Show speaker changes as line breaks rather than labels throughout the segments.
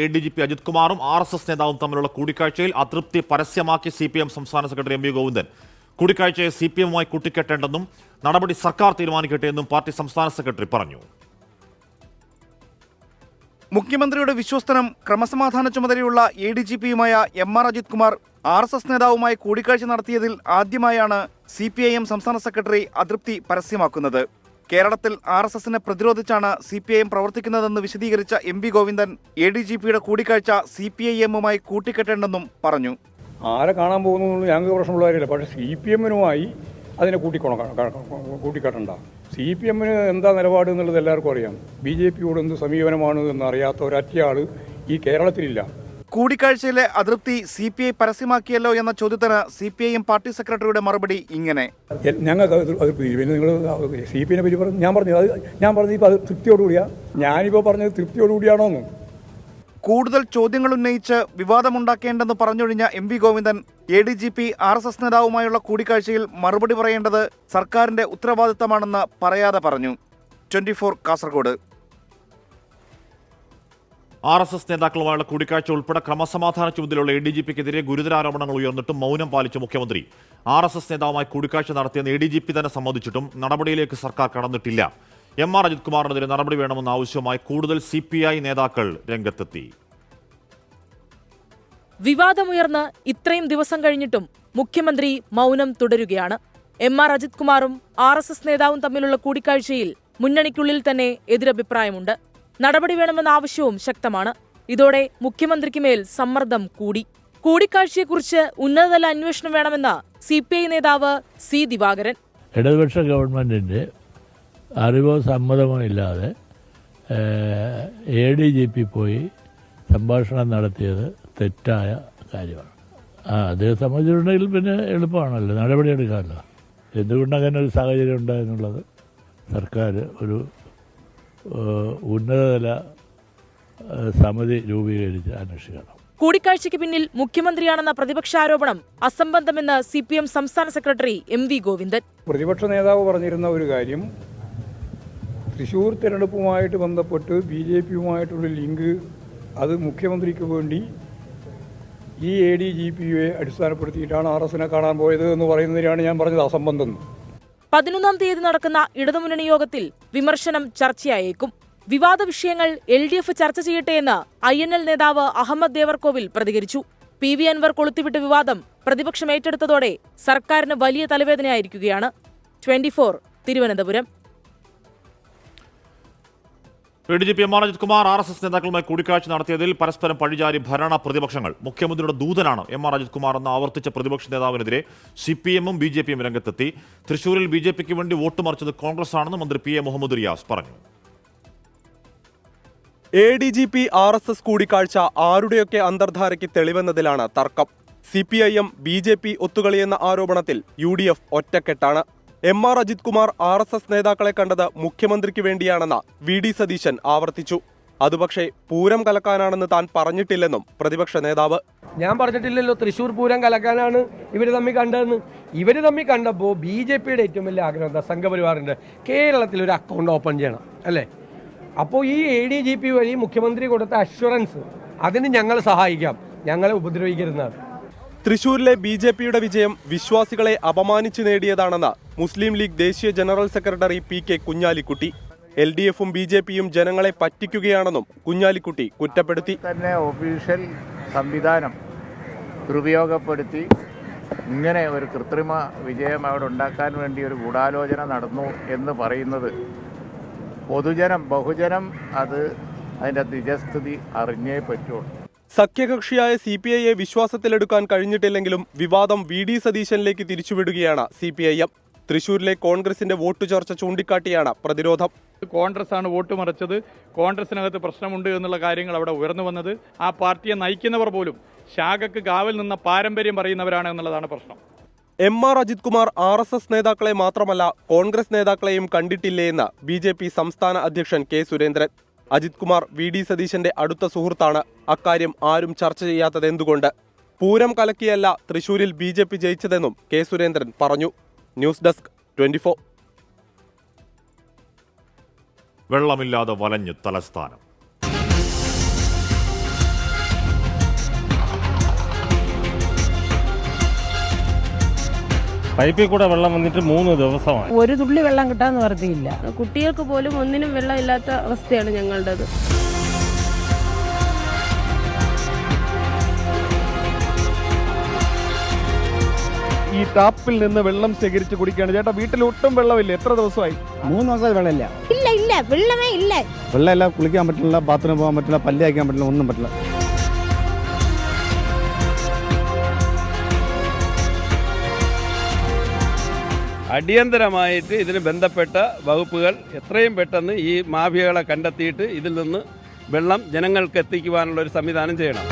ADGP Ajith കുമാറും RSS നേതാവും തമ്മിലുള്ള കൂടിക്കാഴ്ചയിൽ അതൃപ്തി പരസ്യമാക്കി CPM സംസ്ഥാന സെക്രട്ടറി MV ഗോവിന്ദൻ. കൂടിക്കാഴ്ചയെ CPM-മായി കൂട്ടിക്കെട്ടേണ്ടെന്നും നടപടി സർക്കാർ തീരുമാനിക്കട്ടെ എന്നും പാർട്ടി സംസ്ഥാന സെക്രട്ടറി പറഞ്ഞു.
മുഖ്യമന്ത്രിയുടെ വിശ്വസ്തനും ക്രമസമാധാന ചുമതലയുള്ള ADGP-യുമായ MR അജിത് കുമാർ RSS നേതാവുമായി കൂടിക്കാഴ്ച നടത്തിയതിൽ ആദ്യമായാണ് CPIM സംസ്ഥാന സെക്രട്ടറി അതൃപ്തി പരസ്യമാക്കുന്നത്. കേരളത്തിൽ RSS-നെ പ്രതിരോധിച്ചാണ് CPIM പ്രവർത്തിക്കുന്നതെന്ന് വിശദീകരിച്ച MV ഗോവിന്ദൻ ADGP-യുടെ കൂടിക്കാഴ്ച CPIM-മായി കൂട്ടിക്കെട്ടേണ്ടെന്നും പറഞ്ഞു.
ആരെ കാണാൻ പോകുന്നു ഞങ്ങൾക്ക് പ്രശ്നമുള്ള കാര്യമില്ല. പക്ഷേ CPM-നുമായി അതിനെ കൂട്ടിക്കെട്ടണ്ട. CPM-ന് എന്താ നിലപാട് എന്നുള്ളത് എല്ലാവർക്കും അറിയാം. BJP-യോട് എന്ത് സമീപനമാണ് എന്നറിയാത്ത ഒരൊറ്റയാൾ ഈ കേരളത്തിലില്ല.
കൂടിക്കാഴ്ചയിലെ അതൃപ്തി CPI പരസ്യമാക്കിയല്ലോ എന്ന ചോദ്യത്തിന് CPIM പാർട്ടി സെക്രട്ടറിയുടെ മറുപടി ഇങ്ങനെ:
ഞങ്ങൾക്ക് അതൃപ്തി. പിന്നെ നിങ്ങൾ CPI-നെ പറ്റി പറഞ്ഞു. ഞാൻ പറഞ്ഞത് ഇപ്പോൾ അത് തൃപ്തിയോടുകൂടിയാ? ഞാനിപ്പോൾ പറഞ്ഞത് തൃപ്തിയോടുകൂടിയാണോ എന്ന്?
കൂടുതൽ ചോദ്യങ്ങൾ ഉന്നയിച്ച് വിവാദമുണ്ടാക്കേണ്ടെന്ന് പറഞ്ഞൊഴിഞ്ഞ MV ഗോവിന്ദൻ ADGP RSS നേതാവുമായുള്ള കൂടിക്കാഴ്ചയിൽ മറുപടി പറയേണ്ടത് സർക്കാരിന്റെ ഉത്തരവാദിത്തമാണെന്ന് പറയാതെ പറഞ്ഞു. 24 കാസർഗോഡ്.
RSS നേതാക്കളുമായുള്ള കൂടിക്കാഴ്ച ഉൾപ്പെടെ ക്രമസമാധാന ചുമതലയുള്ള ADGP-ക്കെതിരെ ഗുരുതര ആരോപണങ്ങൾ ഉയർന്നിട്ടും മൗനം പാലിച്ച മുഖ്യമന്ത്രി RSS നേതാവുമായി കൂടിക്കാഴ്ച നടത്തിയെന്ന് ADGP തന്നെ സമ്മതിച്ചിട്ടും നടപടിയിലേക്ക് സർക്കാർ കടന്നിട്ടില്ല. MR അജിത് കുമാറിനെതിരെ നടപടി വേണമെന്ന ആവശ്യവുമായി കൂടുതൽ CPI നേതാക്കൾ രംഗത്തെത്തി.
വിവാദമുയർന്ന് ഇത്രയും ദിവസം കഴിഞ്ഞിട്ടും മുഖ്യമന്ത്രി മൗനം തുടരുകയാണ്. MR അജിത് കുമാറും RSS നേതാവും തമ്മിലുള്ള കൂടിക്കാഴ്ചയിൽ മുന്നണിക്കുള്ളിൽ തന്നെ എതിരഭിപ്രായമുണ്ട്. നടപടി വേണമെന്ന ആവശ്യവും ശക്തമാണ്. ഇതോടെ മുഖ്യമന്ത്രിക്ക് മേൽ സമ്മർദ്ദം കൂടി. കൂടിക്കാഴ്ചയെക്കുറിച്ച് ഉന്നതതല അന്വേഷണം വേണമെന്ന് CPI നേതാവ് C ദിവാകരൻ.
ഇടതുപക്ഷ ഗവൺമെന്റിന്റെ അറിവോ സമ്മതമോ ഇല്ലാതെ ADGP പോയി സംഭാഷണം നടത്തിയത് തെറ്റായ കാര്യമാണ്. അദ്ദേഹം സമ്മതിച്ചിട്ടുണ്ടെങ്കിൽ പിന്നെ എളുപ്പമാണല്ലോ, നടപടിയെടുക്കാമല്ലോ. എന്തുകൊണ്ടങ്ങനെ ഒരു സാഹചര്യം ഉണ്ടായെന്നുള്ളത് സർക്കാർ ഒരു ഉന്നതതല സമിതി രൂപീകരിച്ച് അന്വേഷിക്കണം.
കൂടിക്കാഴ്ചയ്ക്ക് പിന്നിൽ മുഖ്യമന്ത്രിയാണെന്ന പ്രതിപക്ഷാരോപണം അസംബന്ധമെന്ന് CPM സംസ്ഥാന സെക്രട്ടറി MV ഗോവിന്ദൻ.
പ്രതിപക്ഷ നേതാവ് പറഞ്ഞിരുന്ന ഒരു കാര്യം, തൃശ്ശൂർ തെരഞ്ഞെടുപ്പുമായിട്ട് ബന്ധപ്പെട്ട് BJP-യുമായിട്ടുള്ള ലിങ്ക് അത് മുഖ്യമന്ത്രിക്ക് വേണ്ടി ഈ ADGP-യെ അടിസ്ഥാനപ്പെടുത്തിയിട്ടാണ് RSS-നെ കാണാൻ പോയത് എന്ന് പറയുന്നതിനാണ് ഞാൻ പറഞ്ഞത് അസംബന്ധം.
11-ാം തീയതി നടക്കുന്ന ഇടതുമുന്നണി യോഗത്തിൽ വിമർശനം ചർച്ചയായേക്കും. വിവാദ വിഷയങ്ങൾ LDF ചർച്ച ചെയ്യട്ടെയെന്ന് INL നേതാവ് അഹമ്മദ് ദേവർകോവിൽ പ്രതികരിച്ചു. PV അൻവർ കൊളുത്തിവിട്ട വിവാദം പ്രതിപക്ഷം ഏറ്റെടുത്തതോടെ സർക്കാരിന് വലിയ തലവേദനയായിരിക്കുകയാണ്. 24 Thiruvananthapuram.
ADGP MR Ajith Kumar RSS നേതാക്കളുമായി കൂടിക്കാഴ്ച നടത്തിയതിൽ പരസ്പരം പഴിചാരി ഭരണ പ്രതിപക്ഷങ്ങൾ. മുഖ്യമന്ത്രിയുടെ ദൂതനാണ് MR അജിത് കുമാർ എന്ന ആവർത്തിച്ച പ്രതിപക്ഷ നേതാവിനെതിരെ CPM-ഉം BJP-യും രംഗത്തെത്തി. തൃശൂരിൽ BJP-ക്ക് വേണ്ടി വോട്ട് മറിച്ചത് കോൺഗ്രസ് ആണെന്ന് മന്ത്രി PA മുഹമ്മദ് റിയാസ് പറഞ്ഞു.
ADGP RSS കൂടിക്കാഴ്ച ആരുടെയൊക്കെ അന്തർധാരയ്ക്ക് തെളിവെന്നതിലാണ് തർക്കം. CPIM BJP ഒത്തുകളിയെന്ന ആരോപണത്തിൽ UDF ഒറ്റക്കെട്ടാണ്. MR Ajith Kumar RSS നേതാക്കളെ കണ്ടത് മുഖ്യമന്ത്രിക്ക് വേണ്ടിയാണെന്ന് VD സതീശൻ ആവർത്തിച്ചു. അതുപക്ഷേ പൂരം കലക്കാനാണെന്ന് താൻ പറഞ്ഞിട്ടില്ലെന്നും പ്രതിപക്ഷ നേതാവ്.
ഞാൻ പറഞ്ഞിട്ടില്ലല്ലോ തൃശ്ശൂർ പൂരം കലക്കാനാണ് ഇവർ തമ്മിൽ കണ്ടതെന്ന്. ഇവർ തമ്മിൽ കണ്ടപ്പോൾ BJP-യുടെ ഏറ്റവും വലിയ ആഗ്രഹം എന്താ? സംഘപരിവാറിൻ്റെ കേരളത്തിൽ ഒരു അക്കൗണ്ട് ഓപ്പൺ ചെയ്യണം, അല്ലേ? അപ്പോൾ ഈ ADGP വഴി മുഖ്യമന്ത്രി കൊടുത്ത അഷ്വറൻസ്, അതിന് ഞങ്ങൾ സഹായിക്കാം, ഞങ്ങളെ ഉപദ്രവിക്കരുതെന്നാണ്.
തൃശൂരിലെ BJP-യുടെ വിജയം വിശ്വാസികളെ അപമാനിച്ചു നേടിയതാണെന്ന് മുസ്ലിം ലീഗ് ദേശീയ ജനറൽ സെക്രട്ടറി PK കുഞ്ഞാലിക്കുട്ടി. LDF-ഉം BJP-യും ജനങ്ങളെ പറ്റിക്കുകയാണെന്നും കുഞ്ഞാലിക്കുട്ടി കുറ്റപ്പെടുത്തി.
തന്നെ ഒഫീഷ്യൽ സംവിധാനം ദുരുപയോഗപ്പെടുത്തി ഇങ്ങനെ ഒരു കൃത്രിമ വിജയം അവിടെ ഉണ്ടാക്കാൻ വേണ്ടി ഒരു ഗൂഢാലോചന നടന്നു എന്ന് പറയുന്നത് ബഹുജനം അതിൻ്റെ നിജസ്ഥിതി അറിഞ്ഞേ പറ്റുള്ളൂ.
സഖ്യകക്ഷിയായ CPI-യെ വിശ്വാസത്തിലെടുക്കാൻ കഴിഞ്ഞിട്ടില്ലെങ്കിലും വിവാദം VD സതീശനിലേക്ക് തിരിച്ചുവിടുകയാണ് CPIM. തൃശൂരിലെ കോൺഗ്രസിന്റെ വോട്ട് ചോർച്ച ചൂണ്ടിക്കാട്ടിയാണ് പ്രതിരോധം.
കോൺഗ്രസ് ആണ് വോട്ട് മറിച്ചത്, കോൺഗ്രസിനകത്ത് പ്രശ്നമുണ്ട് എന്നുള്ള കാര്യങ്ങൾ അവിടെ ഉയർന്നു വന്നത്. ആ പാർട്ടിയെ നയിക്കുന്നവർ പോലും ശാഖക്ക് കാവൽ നിന്ന പാരമ്പര്യം പറയുന്നവരാണ് എന്നുള്ളതാണ് പ്രശ്നം.
MR അജിത് കുമാർ RSS നേതാക്കളെ മാത്രമല്ല കോൺഗ്രസ് നേതാക്കളെയും കണ്ടിട്ടില്ലേയെന്ന് BJP സംസ്ഥാന അധ്യക്ഷൻ K സുരേന്ദ്രൻ. അജിത് കുമാർ VD സതീശന്റെ അടുത്ത സുഹൃത്താണ്. അക്കാര്യം ആരും ചർച്ച ചെയ്യാത്തത് എന്തുകൊണ്ട്? പൂരം കലക്കിയല്ല തൃശൂരിൽ BJP ജയിച്ചതെന്നും K സുരേന്ദ്രൻ പറഞ്ഞു. News desk 24.
വെള്ളമില്ലാതെ വലഞ്ഞ് തലസ്ഥാനം.
പൈപ്പിൽ കൂടെ വെള്ളം വന്നിട്ട് 3 ദിവസമായി.
ഒരു തുള്ളി വെള്ളം കിട്ടാന്ന് പറഞ്ഞില്ല.
കുട്ടികൾക്ക് പോലും ഒന്നിനും വെള്ളം ഇല്ലാത്ത അവസ്ഥയാണ് ഞങ്ങളുടേത്.
ഈ ടാപ്പിൽ നിന്ന് വെള്ളം ശേഖരിച്ച് കുടിക്കുകയാണ്. ചേട്ടാ, വീട്ടിൽ ഒട്ടും വെള്ളമില്ല. എത്ര ദിവസമായി?
3 ദിവസമായി വെള്ളമില്ല.
ഇല്ല വെള്ളമേ ഇല്ല.
വെള്ളമില്ല, കുളിക്കാൻ പറ്റില്ല, ബാത്റൂമിൽ പോകാൻ പറ്റില്ല, പല്ല് തേക്കാൻ പറ്റില്ല, ഒന്നും പറ്റില്ല.
അടിയന്തരമായിട്ട് ഇതിന് ബന്ധപ്പെട്ട വകുപ്പുകൾ എത്രയും പെട്ടെന്ന് ഈ മാഫിയകളെ കണ്ടെത്തിയിട്ട് ഇതിൽ നിന്ന് വെള്ളം ജനങ്ങൾക്ക് എത്തിക്കുവാനുള്ള ഒരു സംവിധാനം ചെയ്യണം.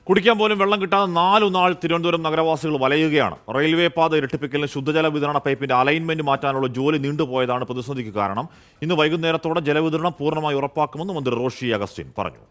കുടിക്കാൻ പോലും വെള്ളം കിട്ടാതെ 4 നാൾ തിരുവനന്തപുരം നഗരവാസികൾ വലയുകയാണ്. റെയിൽവേ പാത ഇരട്ടിപ്പിക്കലിന് ശുദ്ധജല വിതരണ പൈപ്പിന്റെ അലൈൻമെന്റ് മാറ്റാനുള്ള ജോലി നീണ്ടുപോയതാണ് പ്രതിസന്ധിക്ക് കാരണം. ഇന്ന് വൈകുന്നേരത്തോടെ ജലവിതരണം പൂർണ്ണമായി ഉറപ്പാക്കുമെന്ന് മന്ത്രി റോഷി അഗസ്റ്റിൻ പറഞ്ഞു.